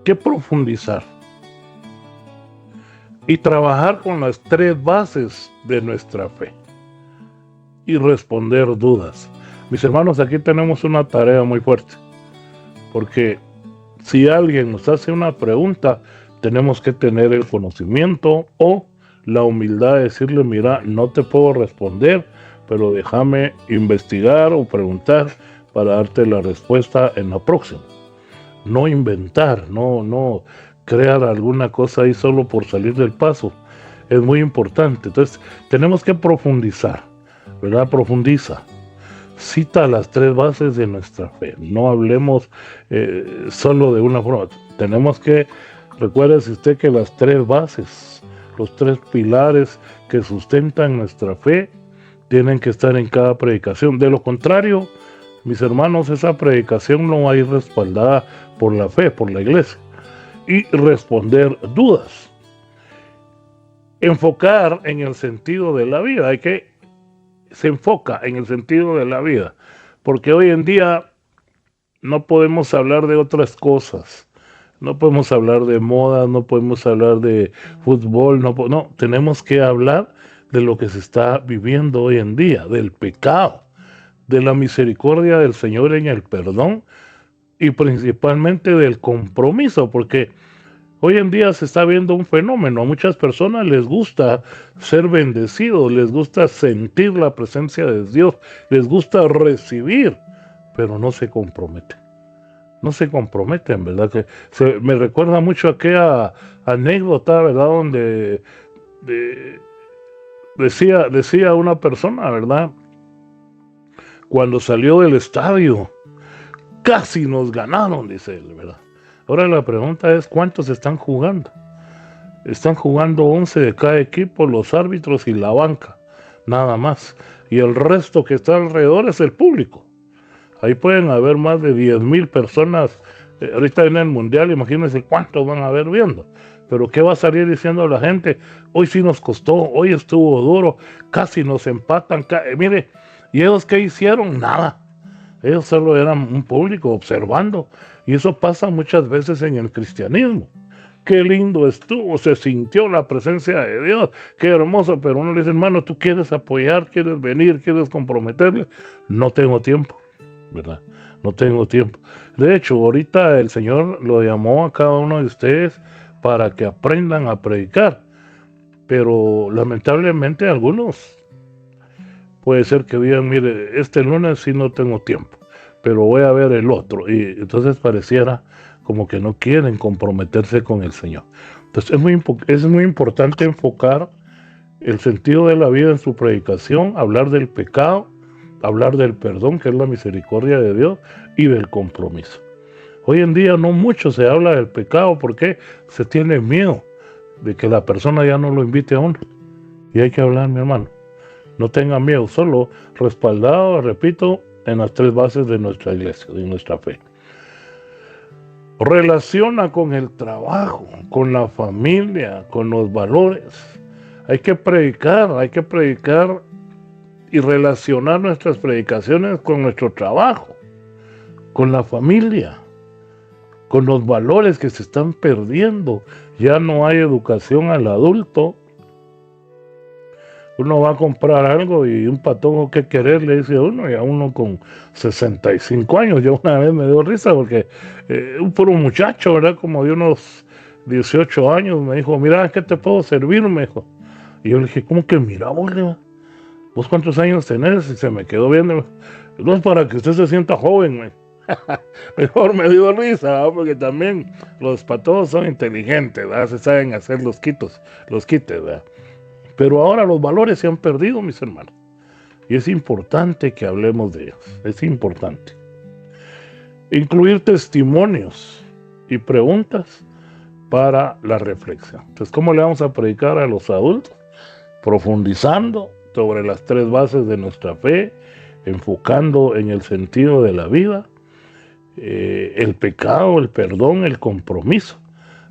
que profundizar y trabajar con las 3 bases de nuestra fe y responder dudas. Mis hermanos, aquí tenemos una tarea muy fuerte, porque si alguien nos hace una pregunta, tenemos que tener el conocimiento o la humildad de decirle, mira, no te puedo responder, pero déjame investigar o preguntar para darte la respuesta en la próxima. No inventar, no crear alguna cosa ahí solo por salir del paso. Es muy importante. Entonces, tenemos que profundizar, ¿verdad? Profundiza. Cita las 3 bases de nuestra fe. No hablemos solo de una forma. Tenemos que, recuérdese usted que las 3 bases, los 3 pilares que sustentan nuestra fe, tienen que estar en cada predicación. De lo contrario, mis hermanos, esa predicación no va a ir respaldada por la fe, por la iglesia. Y responder dudas. Enfocar en el sentido de la vida. Se enfoca en el sentido de la vida. Porque hoy en día no podemos hablar de otras cosas. No podemos hablar de moda, no podemos hablar de fútbol. No, tenemos que hablar de lo que se está viviendo hoy en día, del pecado, de la misericordia del Señor en el perdón y principalmente del compromiso, porque Hoy en día se está viendo un fenómeno. A muchas personas les gusta ser bendecidos, les gusta sentir la presencia de Dios, les gusta recibir, pero no se comprometen. No se comprometen, ¿verdad? Me recuerda mucho aquella anécdota, ¿verdad? Donde decía una persona, ¿verdad? Cuando salió del estadio, casi nos ganaron, dice él, ¿verdad? Ahora la pregunta es, ¿cuántos están jugando? Están jugando 11 de cada equipo, los árbitros y la banca, nada más. Y el resto que está alrededor es el público. Ahí pueden haber más de 10,000 personas. Ahorita en el mundial, imagínense cuántos van a haber viendo. Pero ¿qué va a salir diciendo la gente? Hoy sí nos costó, hoy estuvo duro, casi nos empatan. Mire, ¿y ellos qué hicieron? Nada. Ellos solo eran un público observando. Y eso pasa muchas veces en el cristianismo. Qué lindo estuvo, se sintió la presencia de Dios, qué hermoso, pero uno le dice, hermano, tú quieres apoyar, quieres venir, quieres comprometerle. No tengo tiempo, ¿verdad? No tengo tiempo. De hecho, ahorita el Señor lo llamó a cada uno de ustedes para que aprendan a predicar, pero lamentablemente algunos puede ser que digan, mire, este lunes sí no tengo tiempo, pero voy a ver el otro, y entonces pareciera como que no quieren comprometerse con el Señor. Entonces es muy importante enfocar el sentido de la vida en su predicación, hablar del pecado, hablar del perdón, que es la misericordia de Dios, y del compromiso. Hoy en día no mucho se habla del pecado porque se tiene miedo de que la persona ya no lo invite a uno. Y hay que hablar, mi hermano. No tenga miedo, solo respaldado, repito, en las 3 bases de nuestra iglesia, de nuestra fe. Relaciona con el trabajo, con la familia, con los valores. Hay que predicar y relacionar nuestras predicaciones con nuestro trabajo, con la familia, con los valores que se están perdiendo. Ya no hay educación al adulto. Uno va a comprar algo y un patongo que querer le dice a uno, y a uno con 65 años. Yo una vez me dio risa porque un puro muchacho, ¿verdad? Como de unos 18 años, me dijo, mira, ¿qué te puedo servir? Me dijo. Y yo le dije, ¿cómo que mira, vos cuántos años tenés? Y se me quedó viendo. No es para que usted se sienta joven, Mejor me dio risa, ¿verdad? Porque también los patojos son inteligentes, ¿verdad? Se saben hacer los quites, ¿verdad? Pero ahora los valores se han perdido, mis hermanos. Y es importante que hablemos de ellos. Es importante. Incluir testimonios y preguntas para la reflexión. Entonces, ¿cómo le vamos a predicar a los adultos? Profundizando sobre las 3 bases de nuestra fe, enfocando en el sentido de la vida, el pecado, el perdón, el compromiso.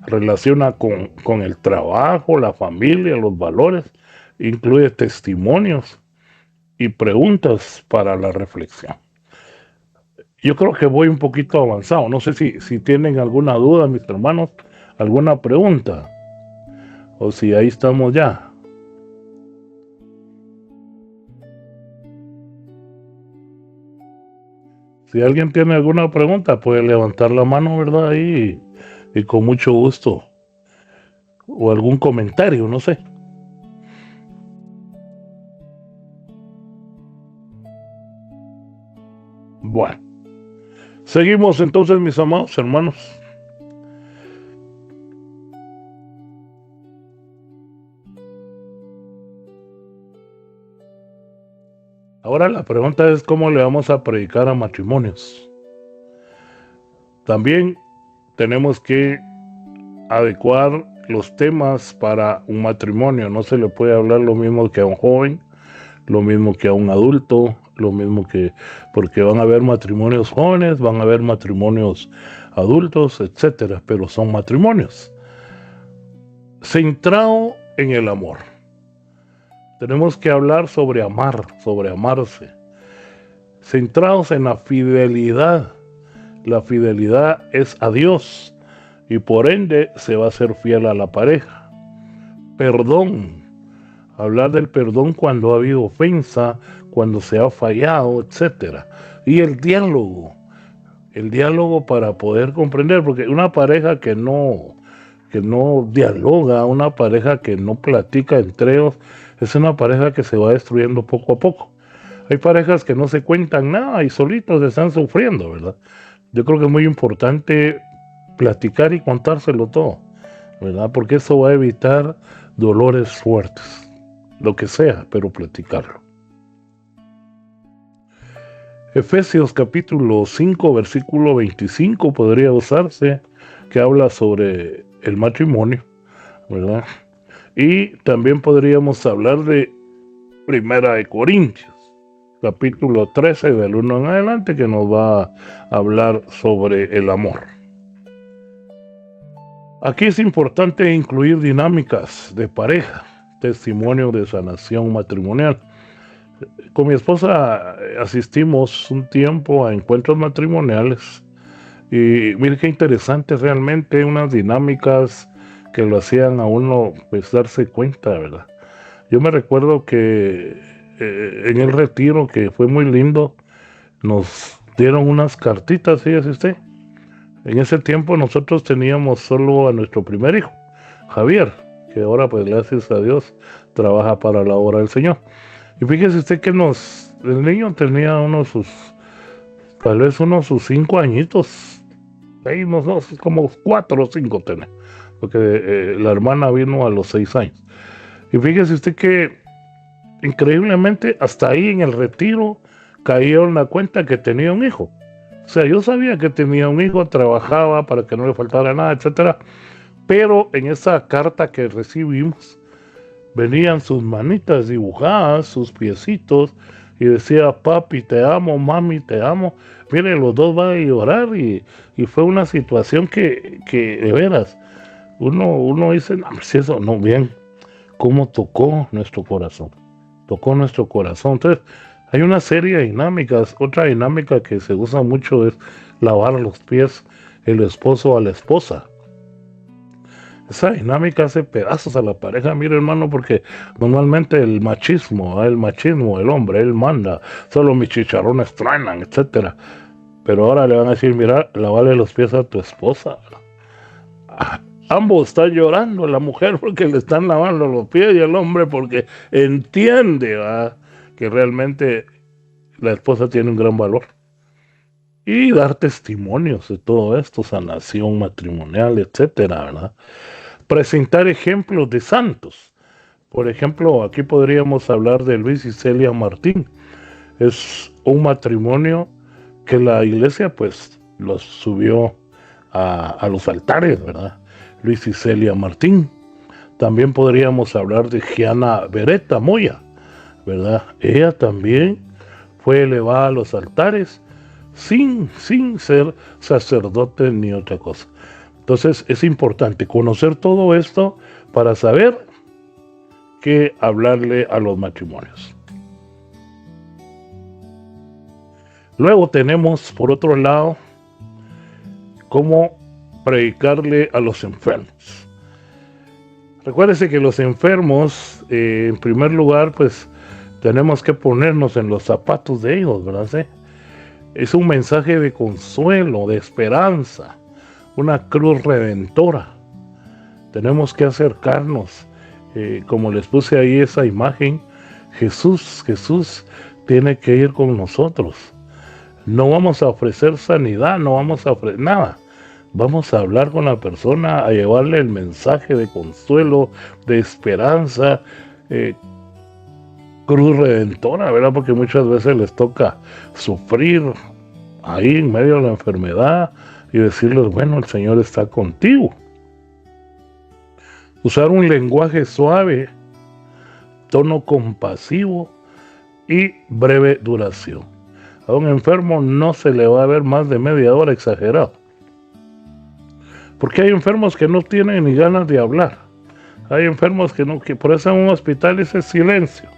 Relaciona con el trabajo, la familia, los valores, incluye testimonios y preguntas para la reflexión. Yo creo que voy un poquito avanzado, no sé si tienen alguna duda, mis hermanos, alguna pregunta, o si ahí estamos ya. Si alguien tiene alguna pregunta, puede levantar la mano, ¿verdad? Ahí y con mucho gusto. O algún comentario, no sé. Bueno, seguimos entonces, mis amados hermanos. Ahora la pregunta es cómo le vamos a predicar a matrimonios. También tenemos que adecuar los temas para un matrimonio. No se le puede hablar lo mismo que a un joven, lo mismo que a un adulto, lo mismo que, porque van a haber matrimonios jóvenes, van a haber matrimonios adultos, etcétera, pero son matrimonios. Centrado en el amor. Tenemos que hablar sobre amar, sobre amarse. Centrados en la fidelidad. La fidelidad es a Dios y por ende se va a ser fiel a la pareja. Perdón. Hablar del perdón cuando ha habido ofensa, cuando se ha fallado, etcétera. Y el diálogo para poder comprender, porque una pareja que no que no dialoga, una pareja que no platica entre ellos, es una pareja que se va destruyendo poco a poco. Hay parejas que no se cuentan nada y solitos están sufriendo, ¿verdad? Yo creo que es muy importante platicar y contárselo todo, ¿verdad? Porque eso va a evitar dolores fuertes, lo que sea, pero platicarlo. Efesios capítulo 5, versículo 25 podría usarse, que habla sobre el matrimonio, ¿verdad? Y también podríamos hablar de Primera de Corintios, capítulo 13, del 1 en adelante, que nos va a hablar sobre el amor. Aquí es importante incluir dinámicas de pareja, testimonio de sanación matrimonial. Con mi esposa asistimos un tiempo a encuentros matrimoniales y mire qué interesante realmente, unas dinámicas que lo hacían a uno pues darse cuenta, ¿verdad? Yo me recuerdo que en el retiro, que fue muy lindo, nos dieron unas cartitas, fíjese usted. En ese tiempo nosotros teníamos solo a nuestro primer hijo, Javier, que ahora pues gracias a Dios trabaja para la obra del Señor. Y fíjese usted que el niño tenía tal vez sus 5 añitos, ahí como 4 o 5 tenía, porque la hermana vino a los 6 años. Y fíjese usted que increíblemente hasta ahí en el retiro cayeron en la cuenta que tenía un hijo. O sea, yo sabía que tenía un hijo, trabajaba para que no le faltara nada, etcétera. Pero en esa carta que recibimos venían sus manitas dibujadas, sus piecitos, y decía: papi te amo, mami te amo. Mire, los dos van a llorar y fue una situación que de veras uno dice: no, si eso no, bien, cómo tocó nuestro corazón. Entonces, hay una serie de dinámicas. Otra dinámica que se usa mucho es lavar los pies el esposo a la esposa. Esa dinámica hace pedazos a la pareja, mire hermano, porque normalmente el machismo, el hombre, él manda, solo mis chicharrones truenan, etcétera. Pero ahora le van a decir: mira, lávale los pies a tu esposa. Ambos están llorando, la mujer porque le están lavando los pies y el hombre porque entiende, ¿verdad?, que realmente la esposa tiene un gran valor. Y dar testimonios de todo esto, sanación matrimonial, etcétera, ¿verdad? Presentar ejemplos de santos. Por ejemplo, aquí podríamos hablar de Luis y Celia Martín. Es un matrimonio que la iglesia pues los subió a los altares, ¿verdad? Luis y Celia Martín. También podríamos hablar de Gianna Beretta Moya, ¿verdad? Ella también fue elevada a los altares sin ser sacerdote ni otra cosa. Entonces es importante conocer todo esto para saber qué hablarle a los matrimonios. Luego tenemos, por otro lado, cómo predicarle a los enfermos. Recuérdese que los enfermos, en primer lugar, pues tenemos que ponernos en los zapatos de ellos, ¿verdad? ¿Sí? Es un mensaje de consuelo, de esperanza, una cruz redentora. Tenemos que acercarnos, como les puse ahí esa imagen, Jesús tiene que ir con nosotros. No vamos a ofrecer sanidad, no vamos a ofrecer nada. Vamos a hablar con la persona, a llevarle el mensaje de consuelo, de esperanza, cruz redentora, ¿verdad? Porque muchas veces les toca sufrir ahí en medio de la enfermedad y decirles: bueno, el Señor está contigo. Usar un lenguaje suave, tono compasivo y breve duración. A un enfermo no se le va a ver más de media hora exagerado. Porque hay enfermos que no tienen ni ganas de hablar. Hay enfermos que por eso en un hospital ese silencio,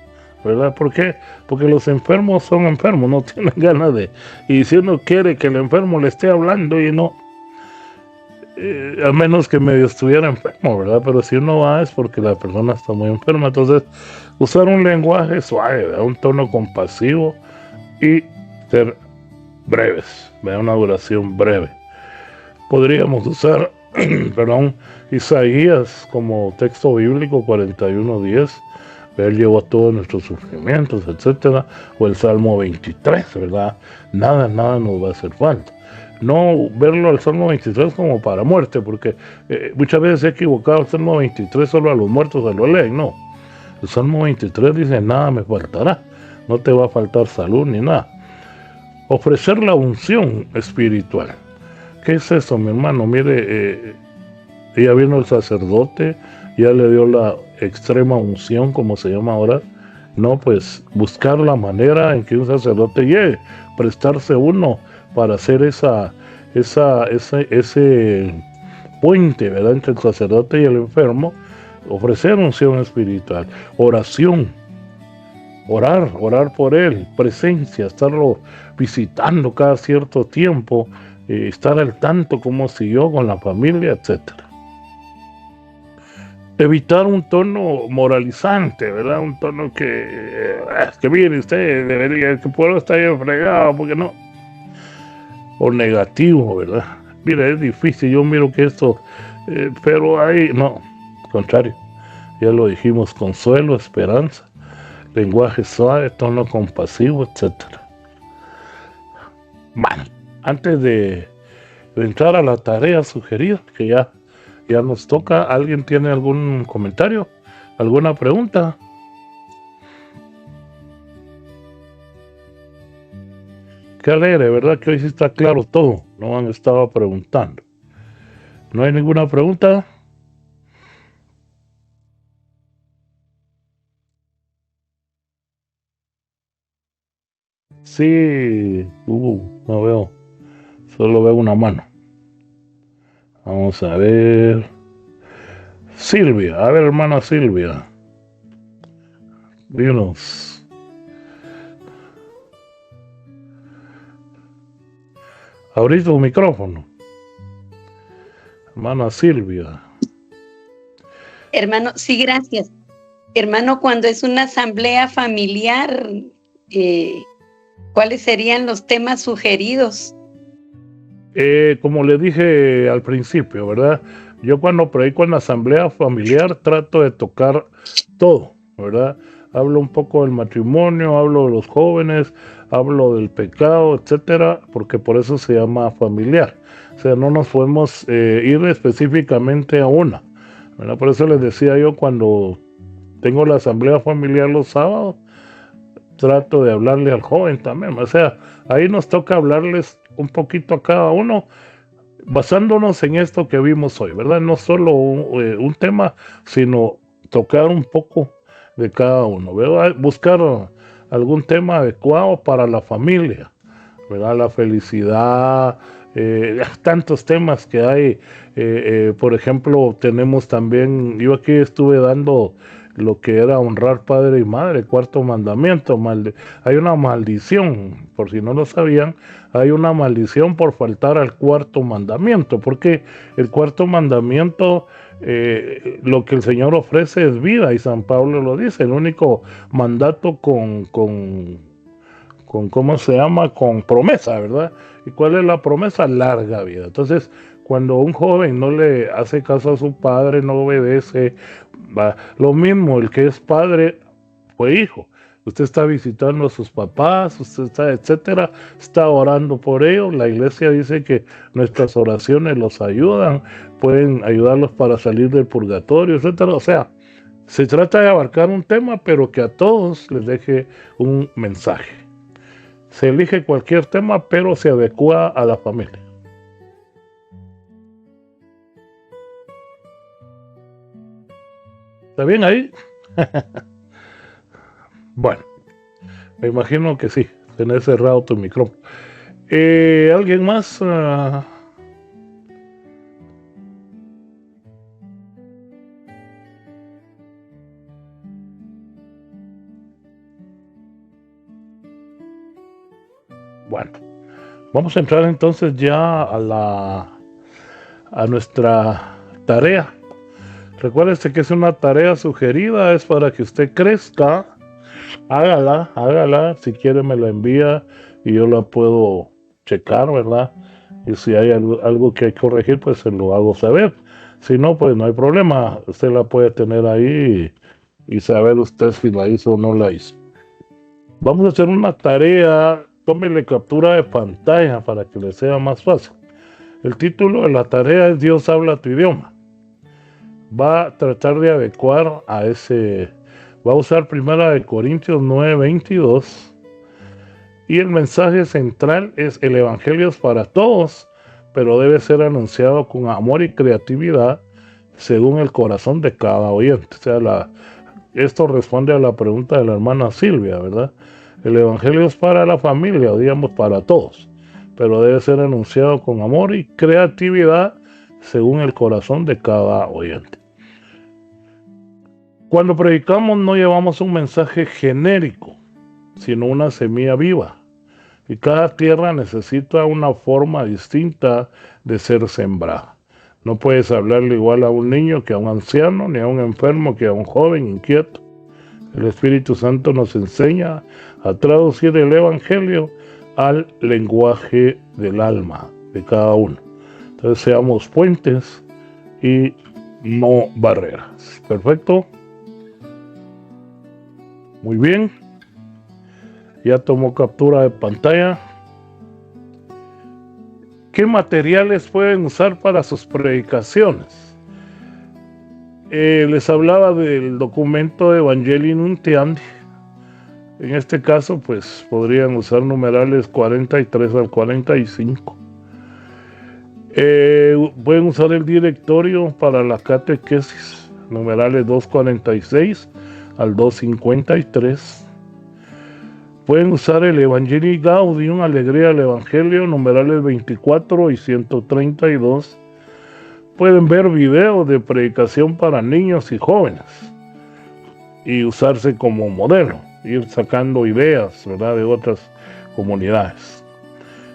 ¿verdad? ¿Por qué? Porque los enfermos son enfermos, no tienen ganas de... Y si uno quiere que el enfermo le esté hablando y no... a menos que medio estuviera enfermo, ¿verdad? Pero si uno va es porque la persona está muy enferma. Entonces, usar un lenguaje suave, ¿verdad? Un tono compasivo y ser breves, ¿verdad? Una duración breve. Podríamos usar perdón, Isaías como texto bíblico 41:10, Él llevó todos nuestros sufrimientos, etcétera, o el Salmo 23, ¿verdad? Nada nos va a hacer falta. No verlo al Salmo 23 como para muerte, porque muchas veces he equivocado el Salmo 23 solo a los muertos se lo leen, no. El Salmo 23 dice, nada me faltará, no te va a faltar salud ni nada. Ofrecer la unción espiritual. ¿Qué es eso, mi hermano? Mire, ya vino el sacerdote, ya le dio la extrema unción, como se llama ahora. No, pues buscar la manera en que un sacerdote llegue, prestarse uno para hacer ese puente, ¿verdad?, entre el sacerdote y el enfermo. Ofrecer unción espiritual, oración, orar por él, presencia, estarlo visitando cada cierto tiempo, estar al tanto cómo siguió con la familia, etcétera. Evitar un tono moralizante, ¿verdad? Un tono que mire usted, debería, el pueblo está bien fregado, porque no. O negativo, ¿verdad? Mira, es difícil, yo miro que esto, pero ahí, no, al contrario, ya lo dijimos, consuelo, esperanza, lenguaje suave, tono compasivo, etcétera. Bueno, antes de entrar a la tarea sugerida, que ya nos toca, ¿alguien tiene algún comentario? ¿Alguna pregunta? Qué alegre, ¿verdad? Que hoy sí está claro todo. No han estado preguntando. ¿No hay ninguna pregunta? Sí, no veo. Solo veo una mano. Vamos a ver. Silvia, a ver, hermana Silvia. Dinos. Abrí tu micrófono. Hermana Silvia. Hermano, sí, gracias. Hermano, cuando es una asamblea familiar, ¿cuáles serían los temas sugeridos? Como le dije al principio, ¿verdad? Yo cuando predico en la asamblea familiar trato de tocar todo, ¿verdad? Hablo un poco del matrimonio, hablo de los jóvenes, hablo del pecado, etcétera, porque por eso se llama familiar. O sea, no nos podemos ir específicamente a una, ¿verdad? Por eso les decía yo, cuando tengo la asamblea familiar los sábados, trato de hablarle al joven también. O sea, ahí nos toca hablarles un poquito a cada uno, basándonos en esto que vimos hoy, ¿verdad? No solo un tema, sino tocar un poco de cada uno, ¿verdad? Buscar algún tema adecuado para la familia, ¿verdad? La felicidad, tantos temas que hay. Por ejemplo, tenemos también, yo aquí estuve dando lo que era honrar padre y madre, cuarto mandamiento. Hay una maldición, por si no lo sabían, hay una maldición por faltar al cuarto mandamiento, porque el cuarto mandamiento, lo que el Señor ofrece es vida, y San Pablo lo dice, el único mandato con ¿cómo se llama? Con promesa, ¿verdad? ¿Y cuál es la promesa? Larga vida. Entonces, cuando un joven no le hace caso a su padre, no obedece, lo mismo, el que es padre fue hijo. Usted está visitando a sus papás, usted está, etcétera, está orando por ellos. La iglesia dice que nuestras oraciones los ayudan, pueden ayudarlos para salir del purgatorio, etcétera. O sea, se trata de abarcar un tema, pero que a todos les deje un mensaje. Se elige cualquier tema, pero se adecua a la familia. ¿Está bien ahí? Bueno, me imagino que sí. Tenés cerrado tu micrófono. ¿Alguien más? Bueno, vamos a entrar entonces ya a nuestra tarea. Recuérdese que es una tarea sugerida, es para que usted crezca. Hágala, si quiere me la envía y yo la puedo checar, ¿verdad? y si hay algo que hay que corregir, pues se lo hago saber. Si no, pues no hay problema, usted la puede tener ahí y saber usted si la hizo o no la hizo. Vamos a hacer una tarea, tómele captura de pantalla para que le sea más fácil. El título de la tarea es Dios habla tu idioma. Va a tratar de adecuar a ese, va a usar 1 Corintios 9:22 y el mensaje central es: el evangelio es para todos, pero debe ser anunciado con amor y creatividad según el corazón de cada oyente. O sea, esto responde a la pregunta de la hermana Silvia, ¿verdad? El evangelio es para la familia, digamos para todos, pero debe ser anunciado con amor y creatividad según el corazón de cada oyente. Cuando predicamos no llevamos un mensaje genérico, sino una semilla viva. Y cada tierra necesita una forma distinta de ser sembrada. No puedes hablarle igual a un niño que a un anciano, ni a un enfermo que a un joven inquieto. El Espíritu Santo nos enseña a traducir el Evangelio al lenguaje del alma de cada uno. Entonces seamos puentes y no barreras. ¿Perfecto? Muy bien. Ya tomó captura de pantalla. ¿Qué materiales pueden usar para sus predicaciones? Les hablaba del documento de Evangelii Nuntiandi. En este caso, pues podrían usar numerales 43 al 45. Pueden usar el directorio para la catequesis, numerales 246 al 253. Pueden usar el Evangelii Gaudium, Alegría del Evangelio, numerales 24 y 132. Pueden ver videos de predicación para niños y jóvenes y usarse como modelo, ir sacando ideas, ¿verdad?, de otras comunidades.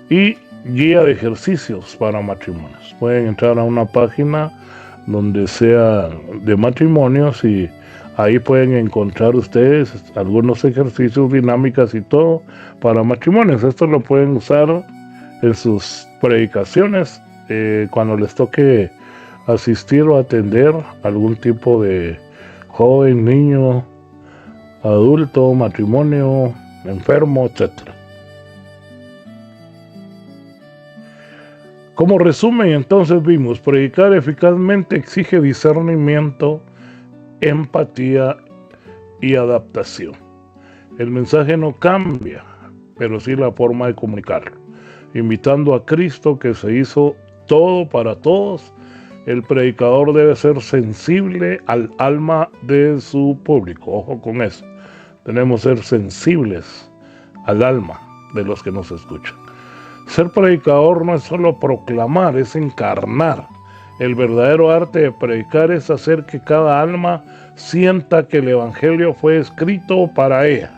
Y guía de ejercicios para matrimonios. Pueden entrar a una página donde sea de matrimonios y ahí pueden encontrar ustedes algunos ejercicios, dinámicas y todo para matrimonios. Esto lo pueden usar en sus predicaciones cuando les toque asistir o atender algún tipo de joven, niño, adulto, matrimonio, enfermo, etc. Como resumen, entonces vimos: predicar eficazmente exige discernimiento, empatía y adaptación. El mensaje no cambia, pero sí la forma de comunicarlo. Imitando a Cristo, que se hizo todo para todos, el predicador debe ser sensible al alma de su público. Ojo con eso. Tenemos que ser sensibles al alma de los que nos escuchan. Ser predicador no es solo proclamar, es encarnar. El verdadero arte de predicar es hacer que cada alma sienta que el Evangelio fue escrito para ella.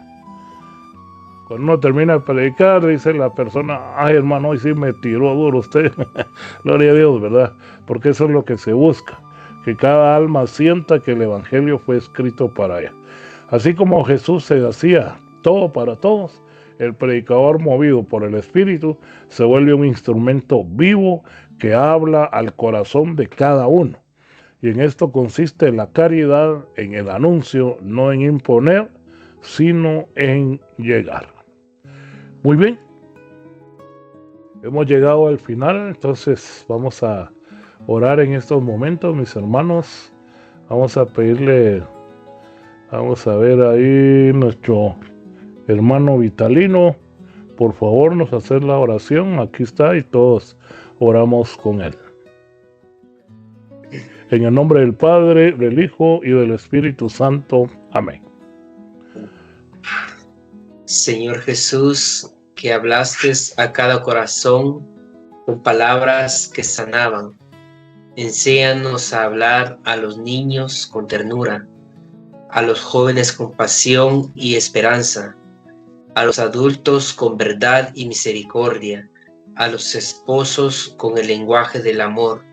Cuando uno termina de predicar, dice la persona: ay, hermano, hoy sí me tiró duro usted. Gloria a Dios, ¿verdad? Porque eso es lo que se busca, que cada alma sienta que el Evangelio fue escrito para ella. Así como Jesús se hacía todo para todos, el predicador, movido por el Espíritu, se vuelve un instrumento vivo que habla al corazón de cada uno. Y en esto consiste la caridad, en el anuncio, no en imponer, sino en llegar. Muy bien. Hemos llegado al final, entonces vamos a orar en estos momentos, mis hermanos. Vamos a pedirle, vamos a ver ahí nuestro hermano Vitalino, por favor nos hacer la oración. Aquí está y todos oramos con él. En el nombre del Padre, del Hijo y del Espíritu Santo. Amén. Señor Jesús, que hablaste a cada corazón con palabras que sanaban, enséñanos a hablar a los niños con ternura, a los jóvenes con pasión y esperanza, a los adultos con verdad y misericordia, a los esposos con el lenguaje del amor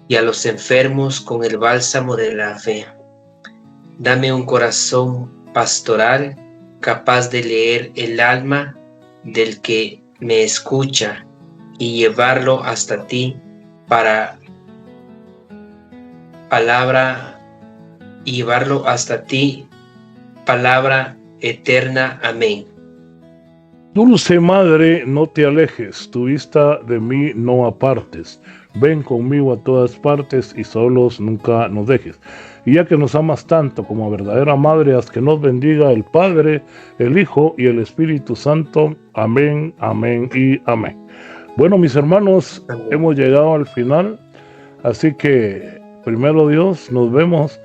y a los enfermos con el bálsamo de la fe. Dame un corazón pastoral capaz de leer el alma del que me escucha y llevarlo hasta ti para palabra eterna. Amén. Dulce Madre, no te alejes, tu vista de mí no apartes. Ven conmigo a todas partes y solos nunca nos dejes. Y ya que nos amas tanto como a verdadera Madre, haz que nos bendiga el Padre, el Hijo y el Espíritu Santo. Amén, amén y amén. Bueno, mis hermanos, Amén. hemos llegado al final, así que primero Dios, nos vemos